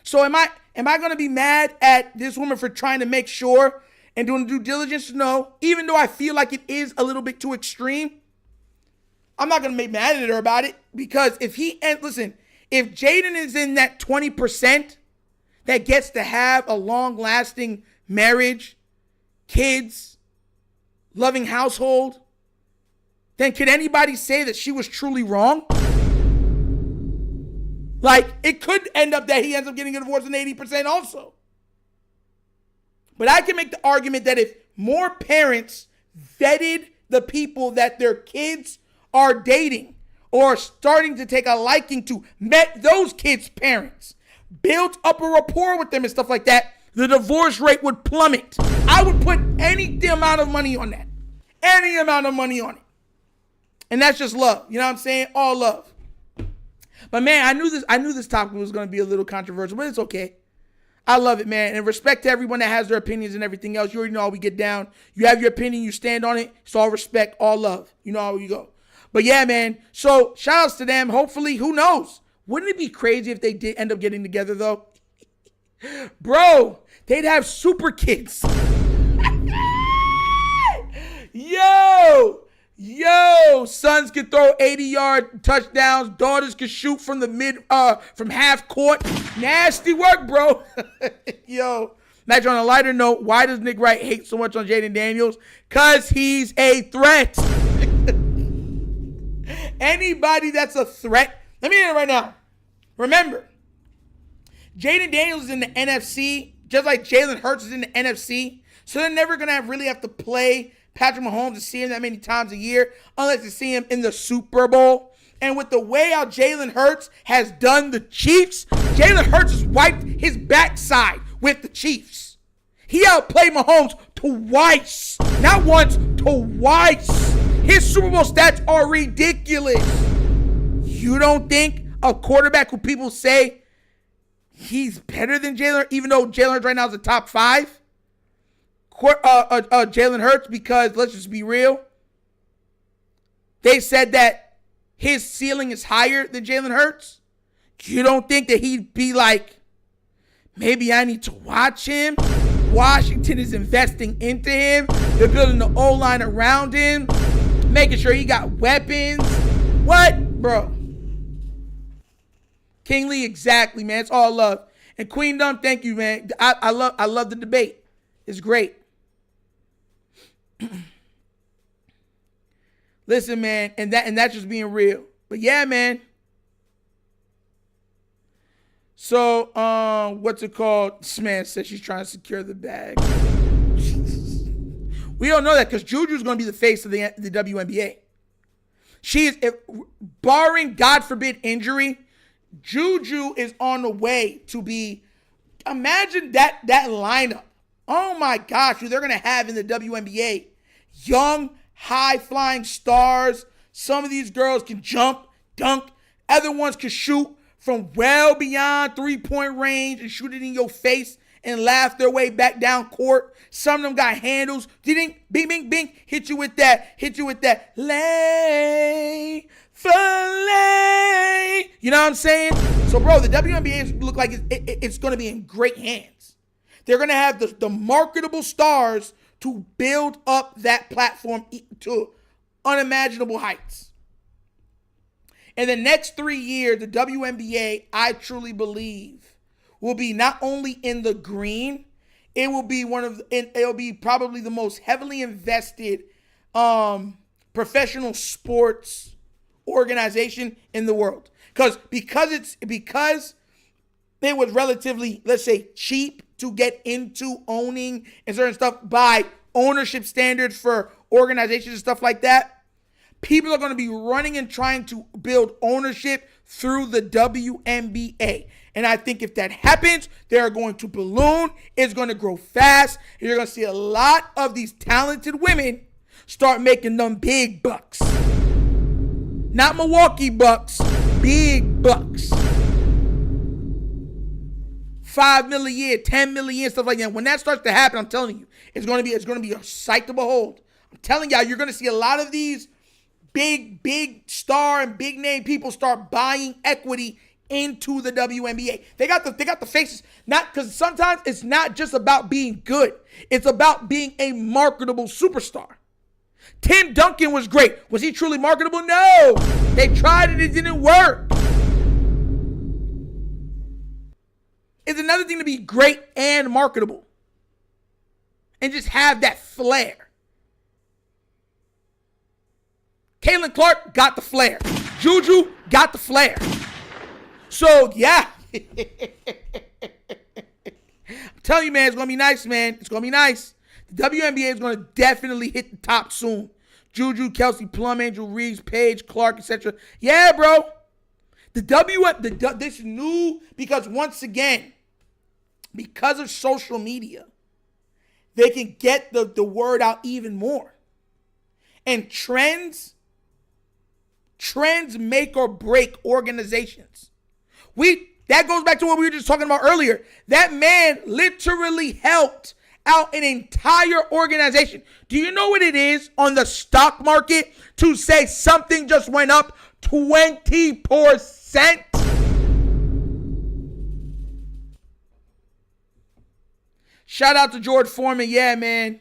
So am I going to be mad at this woman for trying to make sure and doing due diligence? No. Even though I feel like it is a little bit too extreme, I'm not going to be mad at her about it. Because if Jaden is in that 20% that gets to have a long-lasting marriage, kids, loving household, then could anybody say that she was truly wrong? Like, it could end up that he ends up getting a divorce in 80% also. But I can make the argument that if more parents vetted the people that their kids are dating or starting to take a liking to, met those kids' parents, built up a rapport with them and stuff like that, the divorce rate would plummet. I would put any amount of money on that. any amount of money on it. And that's just love. You know what I'm saying? All love. But man, I knew this topic was going to be a little controversial, but it's okay. I love it, man. And respect to everyone that has their opinions and everything else. You already know how we get down. You have your opinion, you stand on it. It's all respect, all love. You know how we go. But yeah, man. So shout outs to them. Hopefully, who knows? Wouldn't it be crazy if they did end up getting together though? Bro, they'd have super kids. Yo, sons could throw 80-yard touchdowns. Daughters could shoot from the from half court. Nasty work, bro. Yo, imagine on a lighter note, why does Nick Wright hate so much on Jayden Daniels? Because he's a threat. Anybody that's a threat, let me hear it right now. Remember, Jayden Daniels is in the NFC, just like Jalen Hurts is in the NFC. So they're never going to really have to play Patrick Mahomes to see him that many times a year unless you see him in the Super Bowl. And with the way how Jalen Hurts has done the Chiefs, Jalen Hurts has wiped his backside with the Chiefs. He outplayed Mahomes twice. Not once, twice. His Super Bowl stats are ridiculous. You don't think a quarterback who people say he's better than Jalen, even though Jalen Hurts right now is the top 5? Jalen Hurts, because let's just be real, they said that his ceiling is higher than Jalen Hurts. You don't think that he'd be like, maybe I need to watch him? Washington is investing into him. They're building the O-line around him, making sure he got weapons. What? Bro. King Lee, exactly, man. It's all love. And Queendom, thank you, man. I love the debate. It's great. Listen, man, and that's just being real. But yeah, man. So, what's it called? This man says she's trying to secure the bag. We don't know that because Juju's going to be the face of the WNBA. She is, barring, God forbid, injury, Juju is on the way to be, imagine that lineup. Oh my gosh, who they're going to have in the WNBA. Young, high-flying stars. Some of these girls can jump, dunk. Other ones can shoot from well beyond three-point range and shoot it in your face and laugh their way back down court. Some of them got handles. Ding, bing, bing, bing. Hit you with that. Lay, fillet. You know what I'm saying? So, bro, the WNBA look like it's going to be in great hands. They're going to have the marketable stars to build up that platform to unimaginable heights. In the next 3 years, the WNBA, I truly believe, will be not only in the green, it will be it'll be probably the most heavily invested professional sports organization in the world. Because it was relatively, let's say, cheap to get into owning and certain stuff by ownership standards for organizations and stuff like that. People are going to be running and trying to build ownership through the WNBA. And I think if that happens, they're going to balloon. It's going to grow fast. And you're going to see a lot of these talented women start making them big bucks. Not Milwaukee bucks, big bucks. 5 million a year, 10 million a year, stuff like that. When that starts to happen, I'm telling you, it's going to be a sight to behold. I'm telling y'all, you're going to see a lot of these big star and big name people start buying equity into the WNBA. They got the faces. Not because sometimes it's not just about being good. It's about being a marketable superstar. Tim Duncan was great. Was he truly marketable? No. They tried it didn't work. It's another thing to be great and marketable. And just have that flair. Caitlin Clark got the flair. Juju got the flair. So, yeah. I'm telling you, man, it's going to be nice, man. It's going to be nice. The WNBA is going to definitely hit the top soon. Juju, Kelsey Plum, Angel Reeves, Paige, Clark, etc. Yeah, bro. This new, because once again, because of social media, they can get the word out even more. And trends make or break organizations. That goes back to what we were just talking about earlier. That man literally helped out an entire organization. Do you know what it is on the stock market to say something just went up 20%? Shout out to George Foreman. Yeah, man.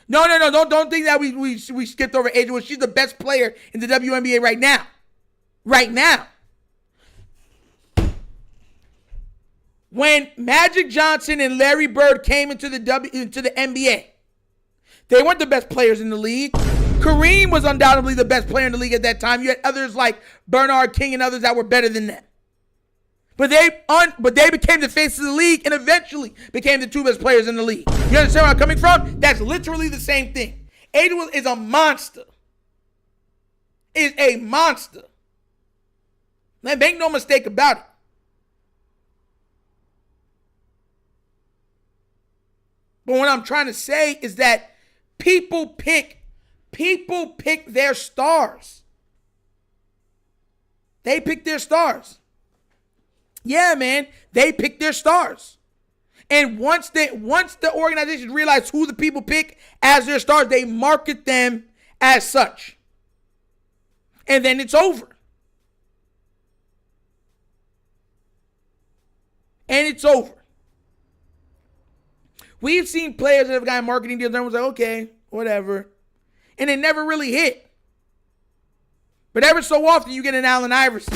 No. Don't think that we skipped over Adrian. She's the best player in the WNBA right now. Right now. When Magic Johnson and Larry Bird came into the NBA, they weren't the best players in the league. Kareem was undoubtedly the best player in the league at that time. You had others like Bernard King and others that were better than them. But they became the face of the league and eventually became the two best players in the league. You understand where I'm coming from? That's literally the same thing. Adrian is a monster. Is a monster. Make no mistake about it. But what I'm trying to say is that people pick their stars. They pick their stars. Yeah, man, they pick their stars. And once the organization realize who the people pick as their stars, they market them as such. And then it's over. And it's over. We've seen players that have gotten marketing deals and everyone's like, okay, whatever. And it never really hit. But ever so often you get an Allen Iverson.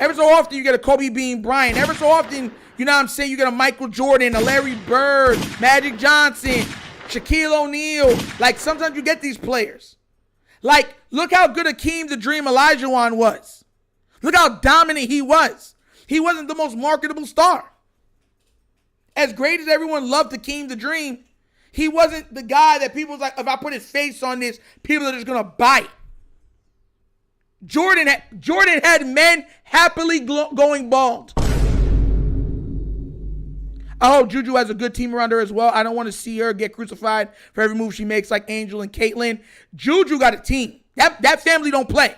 Ever so often you get a Kobe Bean Bryant. Ever so often, you know what I'm saying, you get a Michael Jordan, a Larry Bird, Magic Johnson, Shaquille O'Neal. Like, sometimes you get these players. Like, look how good Akeem the Dream Olajuwon was. Look how dominant he was. He wasn't the most marketable star. As great as everyone loved Akeem the Dream, he wasn't the guy that people was like, if I put his face on this, people are just going to buy it. Jordan had men happily going bald. I hope Juju has a good team around her as well. I don't want to see her get crucified for every move she makes like Angel and Caitlyn. Juju got a team. That family don't play.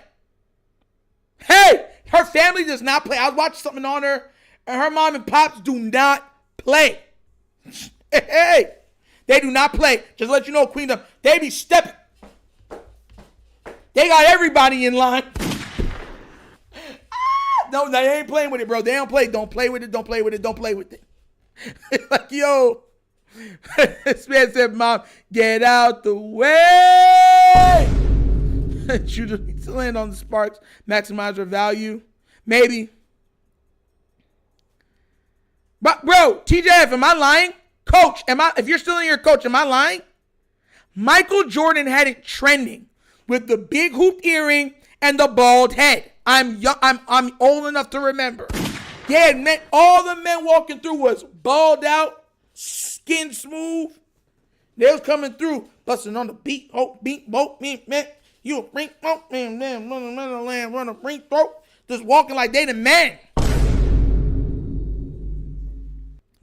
Hey, her family does not play. I was watching something on her, and her mom and pops do not play. Hey, they do not play. Just to let you know, Queendom, they be stepping. They got everybody in line. No, they ain't playing with it, bro. They don't play. Don't play with it. Don't play with it. Don't play with it. Like, yo. This man said, Mom, get out the way. Juju needs to land on the sparks. Maximize her value. Maybe. But, bro, TJF, am I lying? Coach, if you're still in your coach, am I lying? Michael Jordan had it trending with the big hooped earring and the bald head. I'm young. I'm old enough to remember. Yeah, man, all the men walking through was bald out, skin smooth. They was coming through, busting on the beat, man. You a ring, man, run a ring throat, just walking like they the man.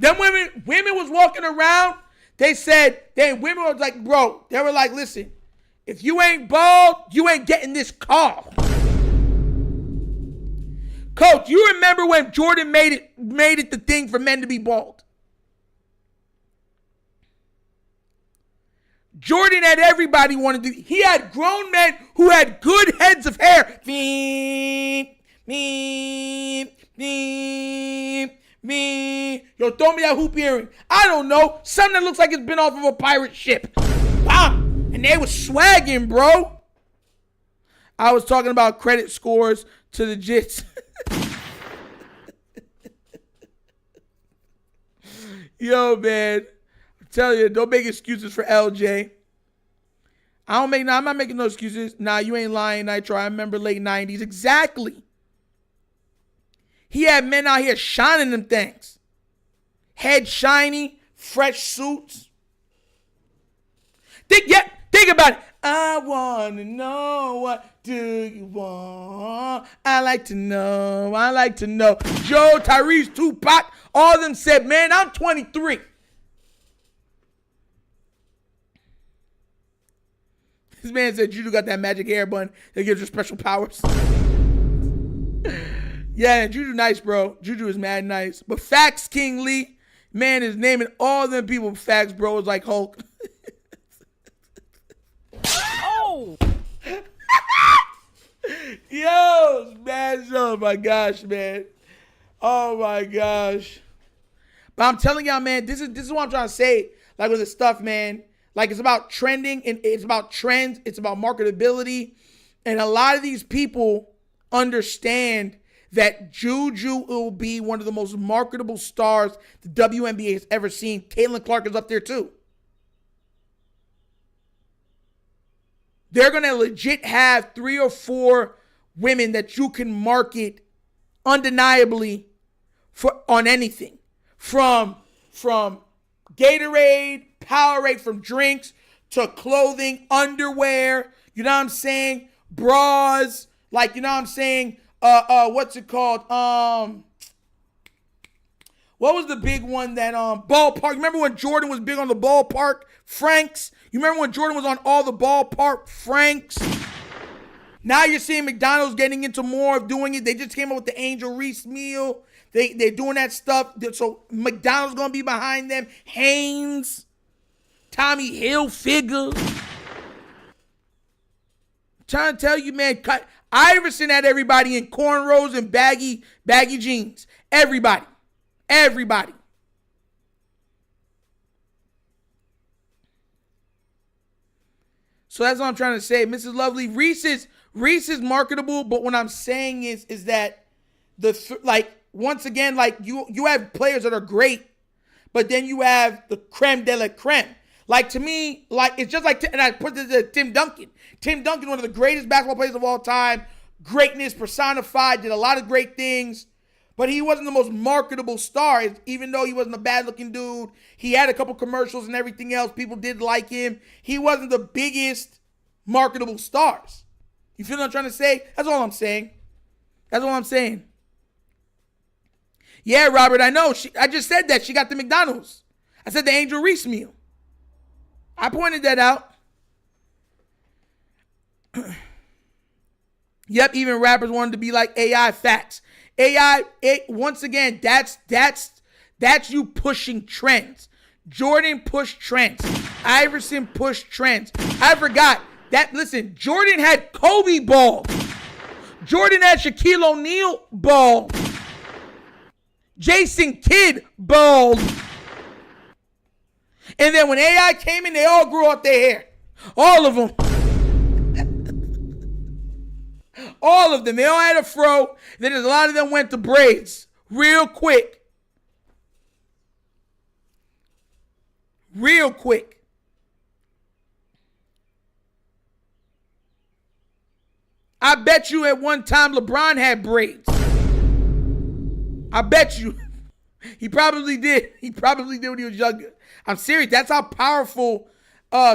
Then women was walking around. Women was like, bro, they were like, listen, if you ain't bald, you ain't getting this car. Coach, you remember when Jordan made it the thing for men to be bald? Jordan had everybody wanted to. He had grown men who had good heads of hair. Yo, throw me that hoop earring. I don't know. Something that looks like it's been off of a pirate ship. Wow. And they was swagging, bro. I was talking about credit scores to the Jits. Yo, man. I'm telling you, don't make excuses for LJ. I'm not making no excuses. Nah, you ain't lying, Nitro. I remember late 90s. Exactly. He had men out here shining them things. Head shiny, fresh suits. Think about it. I want to know, what do you want? I like to know. Joe, Tyrese, Tupac, all of them said, man, I'm 23. This man said Juju got that magic hair bun that gives her special powers. Yeah, Juju nice, bro. Juju is mad nice. But Facts King Lee, man, is naming all them people facts, bro. It's like Hulk. Oh! Yo, man. Oh, my gosh, man. Oh, my gosh. But I'm telling y'all, man, this is what I'm trying to say. Like with this stuff, man. Like it's about trending and it's about trends. It's about marketability. And a lot of these people understand that Juju will be one of the most marketable stars the WNBA has ever seen. Caitlin Clark is up there too. They're going to legit have 3 or 4 women that you can market undeniably on anything. From Gatorade, Powerade, from drinks to clothing, underwear, you know what I'm saying? Bras, like, you know what I'm saying? What's it called? What was the big one that ballpark? Remember when Jordan was big on the ballpark Franks? You remember when Jordan was on all the ballpark Franks? Now you're seeing McDonald's getting into more of doing it. They just came up with the Angel Reese meal. They're doing that stuff. So McDonald's going to be behind them. Hanes, Tommy Hilfiger. I'm trying to tell you, man, Iverson had everybody in cornrows and baggy jeans. Everybody. So that's what I'm trying to say. Mrs. Lovely, Reese is marketable, but what I'm saying is that once again, like you have players that are great, but then you have the creme de la creme. Like to me, like it's just like, and I put this to Tim Duncan. Tim Duncan, one of the greatest basketball players of all time, greatness personified, did a lot of great things, but he wasn't the most marketable star. Even though he wasn't a bad-looking dude, he had a couple commercials and everything else. People did like him. He wasn't the biggest marketable stars. You feel what I'm trying to say? That's all I'm saying. Yeah, Robert, I know. I just said that. She got the McDonald's. I said the Angel Reese meal. I pointed that out. Yep, even rappers wanted to be like AI. Facts. AI, once again, that's you pushing trends. Jordan pushed trends. Iverson pushed trends. I forgot that. Listen, Jordan had Kobe ball. Jordan had Shaquille O'Neal ball. Jason Kidd bald. And then when AI came in, they all grew out their hair. All of them. All of them. They all had a fro. Then a lot of them went to braids real quick. I bet you at one time LeBron had braids. I bet you. He probably did. When he was younger. I'm serious. That's how powerful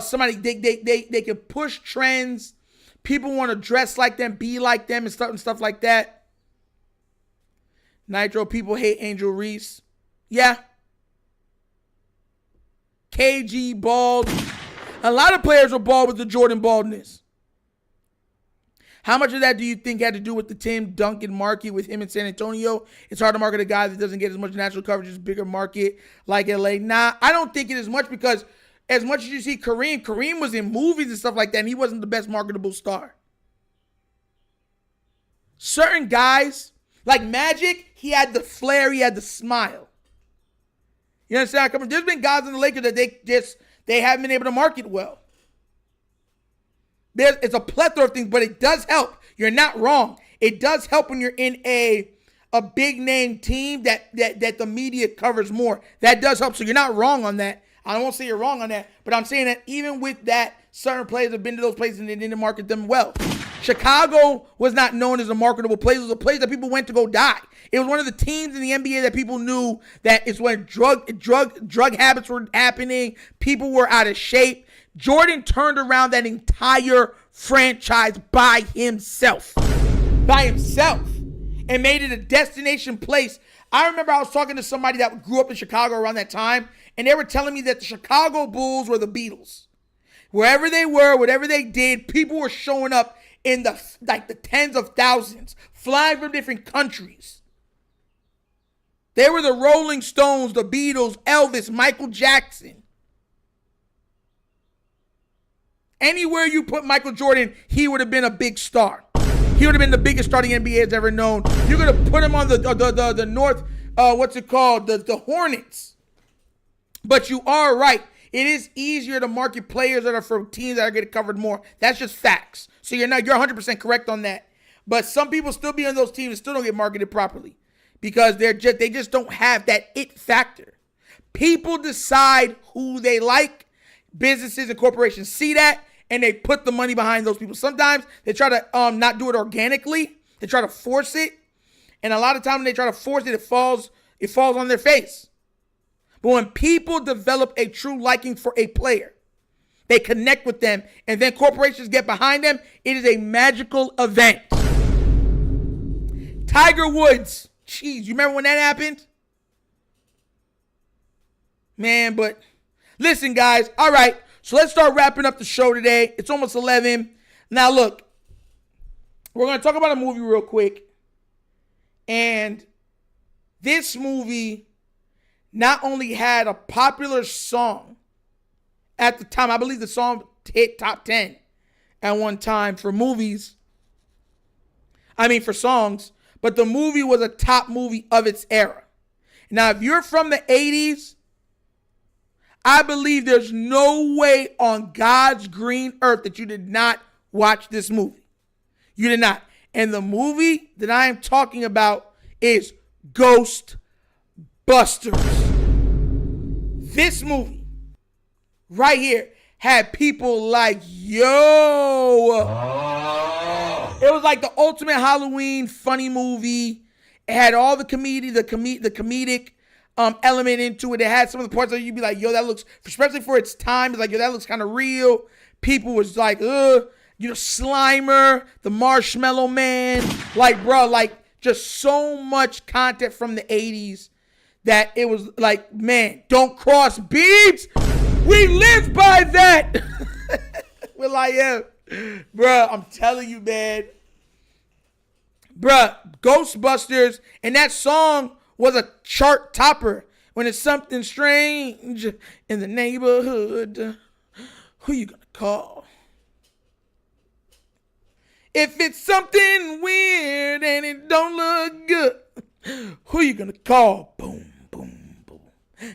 somebody they can push trends. People want to dress like them, be like them, and stuff like that. Nitro, people hate Angel Reese. Yeah. KG bald. A lot of players were bald with the Jordan baldness. How much of that do you think had to do with the Tim Duncan market with him in San Antonio? It's hard to market a guy that doesn't get as much national coverage as a bigger market like LA. Nah, I don't think it is much because as much as you see Kareem was in movies and stuff like that, and he wasn't the best marketable star. Certain guys, like Magic, he had the flair, he had the smile. You understand? There's been guys in the Lakers that they haven't been able to market well. It's a plethora of things, but it does help. You're not wrong. It does help when you're in a big name team that the media covers more. That does help. So you're not wrong on that. I won't say you're wrong on that, but I'm saying that even with that, certain players have been to those places and they didn't market them well. Chicago was not known as a marketable place. It was a place that people went to go die. It was one of the teams in the NBA that people knew that it's when drug habits were happening. People were out of shape. Jordan turned around that entire franchise by himself. And made it a destination place. I remember I was talking to somebody that grew up in Chicago around that time, and they were telling me that the Chicago Bulls were the Beatles. Wherever they were, whatever they did, people were showing up in the tens of thousands, flying from different countries. They were the Rolling Stones, the Beatles, Elvis, Michael Jackson. Anywhere you put Michael Jordan, he would have been a big star. He would have been the biggest star the NBA has ever known. You're going to put him on the North, the Hornets. But you are right. It is easier to market players that are from teams that are getting covered more. That's just facts. So you're 100% correct on that. But some people still be on those teams and still don't get marketed properly because they just don't have that it factor. People decide who they like. Businesses and corporations see that, and they put the money behind those people. Sometimes they try to not do it organically. They try to force it. And a lot of times when they try to force it, it falls on their face. But when people develop a true liking for a player, they connect with them, and then corporations get behind them, it is a magical event. Tiger Woods. Jeez, you remember when that happened? Man, but listen, guys. All right, so let's start wrapping up the show today. It's almost 11. Now, look, we're going to talk about a movie real quick. And this movie not only had a popular song at the time, I believe the song hit top 10 at one time for songs, but the movie was a top movie of its era. Now, if you're from the 80s, I believe there's no way on God's green earth that you did not watch this movie. You did not. And the movie that I am talking about is Ghostbusters. This movie right here had people like, yo. It was like the ultimate Halloween funny movie. It had all the comedic element into it. It had some of the parts that you'd be like, yo, that looks, especially for its time, it's like, yo, that looks kind of real. People was like, Slimer, the Marshmallow Man, like, bro, like just so much content from the 80s that it was like, man, don't cross beams. We live by that. Will I am. Bruh, I'm telling you, man. Bruh, Ghostbusters, and that song was a chart topper. When it's something strange in the neighborhood, who you gonna call? If it's something weird and it don't look good, who you gonna call? Boom, boom, boom.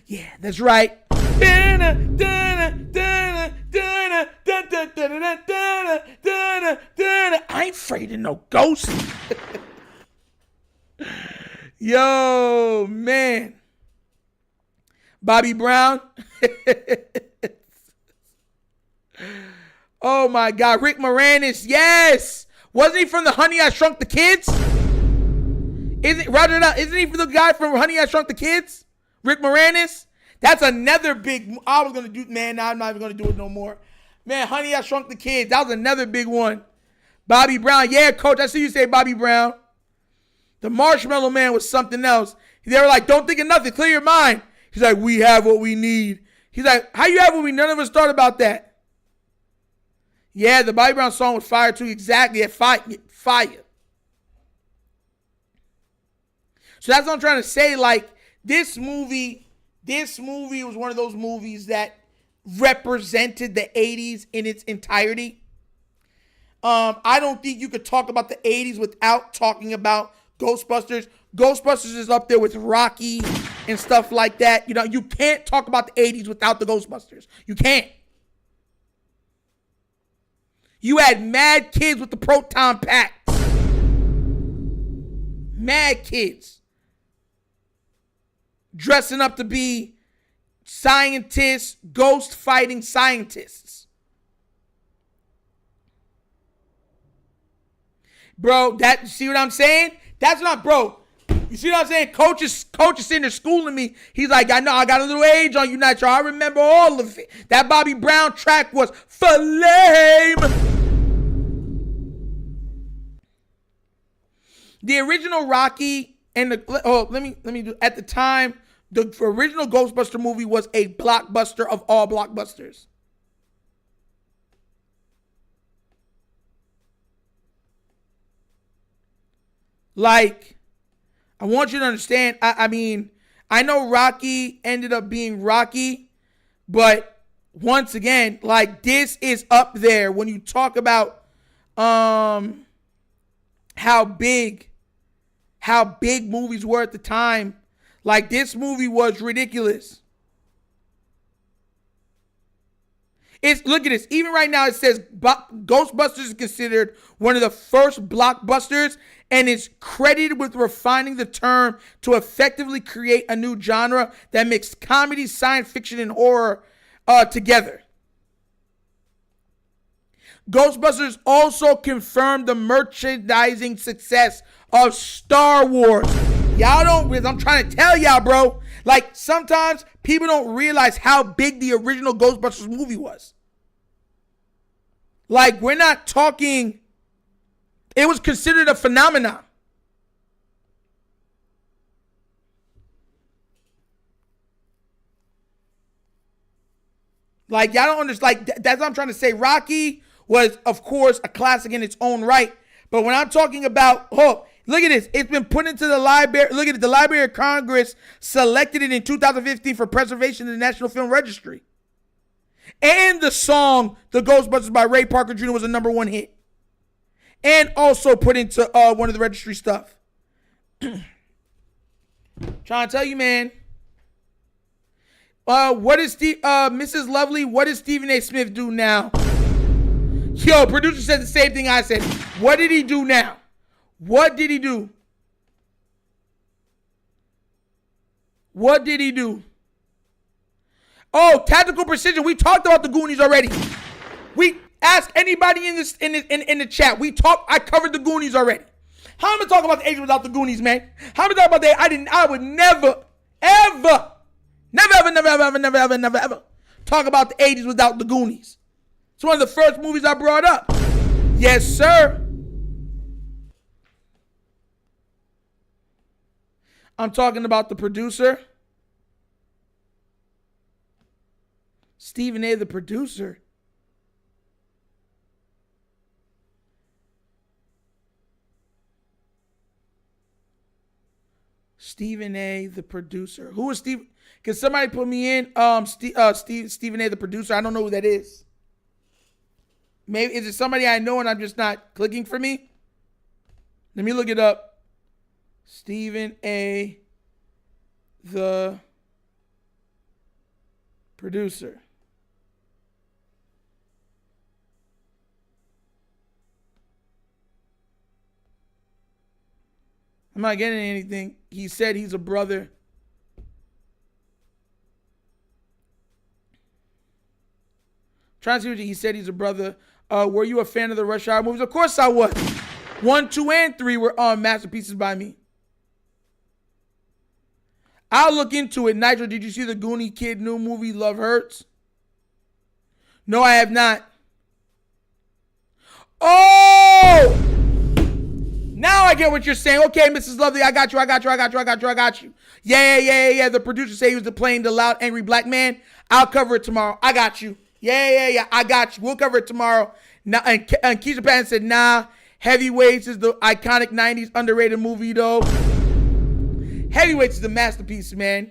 Yeah, that's right. I ain't afraid of no ghosts. Yo, man. Bobby Brown. Oh, my God. Rick Moranis. Yes. Wasn't he from the Honey, I Shrunk the Kids? Isn't he the guy from Honey, I Shrunk the Kids? Rick Moranis? That's another big, I was going to do, man, now I'm not even going to do it no more. Man, Honey, I Shrunk the Kids. That was another big one. Bobby Brown. Yeah, coach, I see you say Bobby Brown. The Marshmallow Man was something else. They were like, don't think of nothing. Clear your mind. He's like, we have what we need. He's like, how you have what we need? None of us thought about that. Yeah, the Bobby Brown song was fire too. Exactly. Fire. So that's what I'm trying to say. Like, this movie was one of those movies that represented the 80s in its entirety. I don't think you could talk about the 80s without talking about Ghostbusters. Ghostbusters is up there with Rocky and stuff like that. You know, you can't talk about the 80s without the Ghostbusters. You can't. You had mad kids with the proton packs. Mad kids. Dressing up to be scientists, ghost fighting scientists. Bro, see what I'm saying? That's not, bro. You see what I'm saying? Coach is sitting there schooling me. He's like, I know, I got a little age on you, Nitro. I remember all of it. That Bobby Brown track was flame. The original Rocky and let me do, at the time, the original Ghostbuster movie was a blockbuster of all blockbusters. Like, I want you to understand. I mean, I know Rocky ended up being Rocky, but once again, like, this is up there when you talk about how big movies were at the time. Like, this movie was ridiculous. Look at this. Even right now, it says Ghostbusters is considered one of the first blockbusters and is credited with refining the term to effectively create a new genre that mixed comedy, science fiction, and horror together. Ghostbusters also confirmed the merchandising success of Star Wars. Y'all don't, I'm trying to tell y'all, bro. Like, sometimes people don't realize how big the original Ghostbusters movie was. Like, we're not talking, it was considered a phenomenon. Like, y'all don't understand. Like, that's what I'm trying to say. Rocky was, of course, a classic in its own right. But when I'm talking about, look at this. It's been put into the library. Look at it. The Library of Congress selected it in 2015 for preservation in the National Film Registry. And the song, The Ghostbusters by Ray Parker Jr. was a #1 hit. And also put into one of the registry stuff. Trying to tell you, man. What is Mrs. Lovely, what does Stephen A. Smith do now? Yo, producer said the same thing I said. What did he do now? What did he do? What did he do? Oh, tactical precision. We talked about the Goonies already. We asked anybody in the chat. I covered the Goonies already. How am I talking about the 80s without the Goonies, man? How am I talking about that? I would never, ever talk about the 80s without the Goonies. It's one of the first movies I brought up. Yes, sir. I'm talking about the producer. Stephen A., the producer. Stephen A., the producer. Who is Steve? Can somebody put me in? Stephen A., the producer. I don't know who that is. Maybe is it somebody I know and I'm just not clicking for me? Let me look it up. Stephen A., the producer. I'm not getting anything. He said he's a brother. Trying to see what he said. He's a brother. Were you a fan of the Rush Hour movies? Of course I was. 1, 2, and 3 were masterpieces by me. I'll look into it. Nitro, did you see the Goonie Kid new movie, Love Hurts? No, I have not. Oh! Now I get what you're saying. Okay, Mrs. Lovely, I got you. Yeah. The producer said he was playing the loud, angry black man. I'll cover it tomorrow. I got you. Yeah. I got you. We'll cover it tomorrow. Now, and Keisha Patton said, nah, Heavyweights is the iconic 90s underrated movie, though. Heavyweights is a masterpiece, man.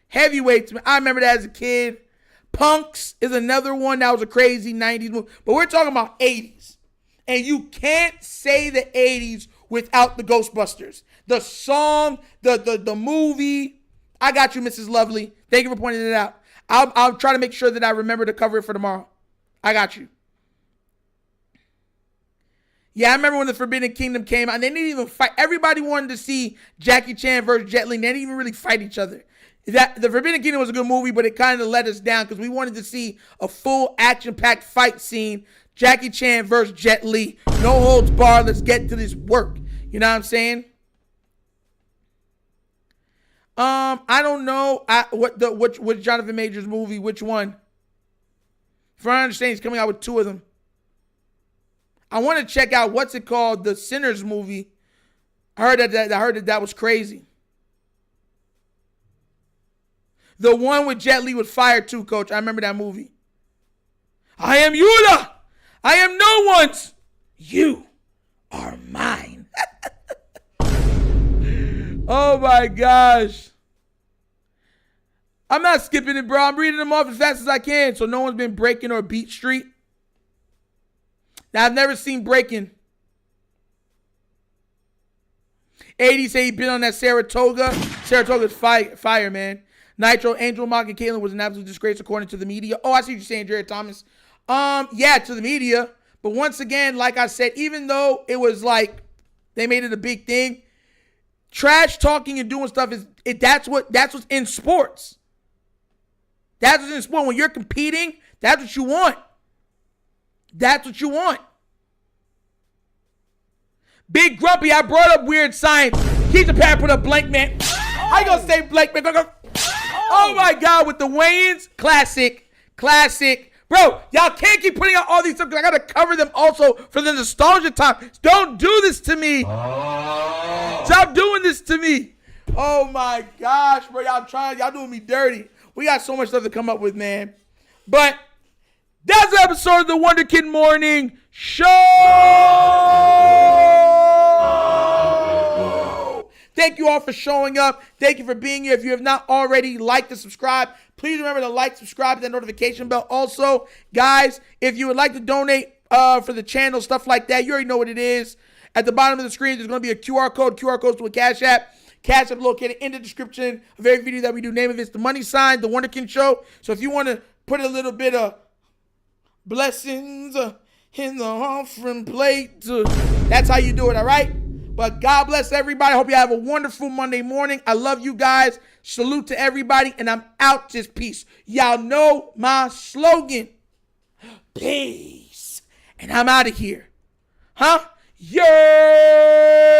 Heavyweights, man. I remember that as a kid. Punks is another one that was a crazy 90s movie. But we're talking about 80s. And you can't say the 80s without the Ghostbusters. The song, the movie. I got you, Mrs. Lovely. Thank you for pointing it out. I'll try to make sure that I remember to cover it for tomorrow. I got you. Yeah, I remember when the Forbidden Kingdom came out, and they didn't even fight. Everybody wanted to see Jackie Chan versus Jet Li. They didn't even really fight each other. The Forbidden Kingdom was a good movie, but it kind of let us down because we wanted to see a full action-packed fight scene. Jackie Chan versus Jet Li. No holds barred. Let's get to this work. You know what I'm saying? I don't know which Jonathan Majors movie, which one. From what I understand, he's coming out with 2 of them. I want to check out what's it called, the Sinners movie. I heard that was crazy. The one with Jet Li was fire too, Coach. I remember that movie. I am Yuda. I am no one's. You are mine. Oh my gosh. I'm not skipping it, bro. I'm reading them off as fast as I can. So no one's been breaking or beat street. Now, I've never seen breaking. 80 say he been on that Saratoga. Saratoga's fire, man. Nitro, Angel, Mock, and Caitlyn was an absolute disgrace according to the media. Oh, I see what you're saying, Jared Thomas. Yeah, to the media. But once again, like I said, even though it was like they made it a big thing, trash talking and doing stuff that's what's in sports. That's what's in sport. When you're competing, that's what you want. That's what you want. Big Grumpy, I brought up weird science. Keep the pad, put up blank man. How you gonna say blank man? Oh my God, with the weigh-ins, classic. Bro, y'all can't keep putting out all these stuff because I gotta cover them also for the nostalgia time. Don't do this to me. Stop doing this to me. Oh my gosh, bro, y'all doing me dirty. We got so much stuff to come up with, man. But that's the episode of the Wonder Kid Morning Show. Thank you all for showing up. Thank you for being here. If you have not already liked and subscribed, please remember to like, subscribe, and that notification bell. Also, guys, if you would like to donate for the channel, stuff like that, you already know what it is. At the bottom of the screen, there's going to be a QR code. QR code to a Cash App. Cash App located in the description of every video that we do. Name of it's the money sign, The Wunderkind Show. So if you want to put a little bit of blessings in the offering plate, that's how you do it, all right? But God bless everybody. I hope you have a wonderful Monday morning. I love you guys. Salute to everybody, and I'm out. Just peace. Y'all know my slogan. Peace. And I'm out of here. Huh? Yeah.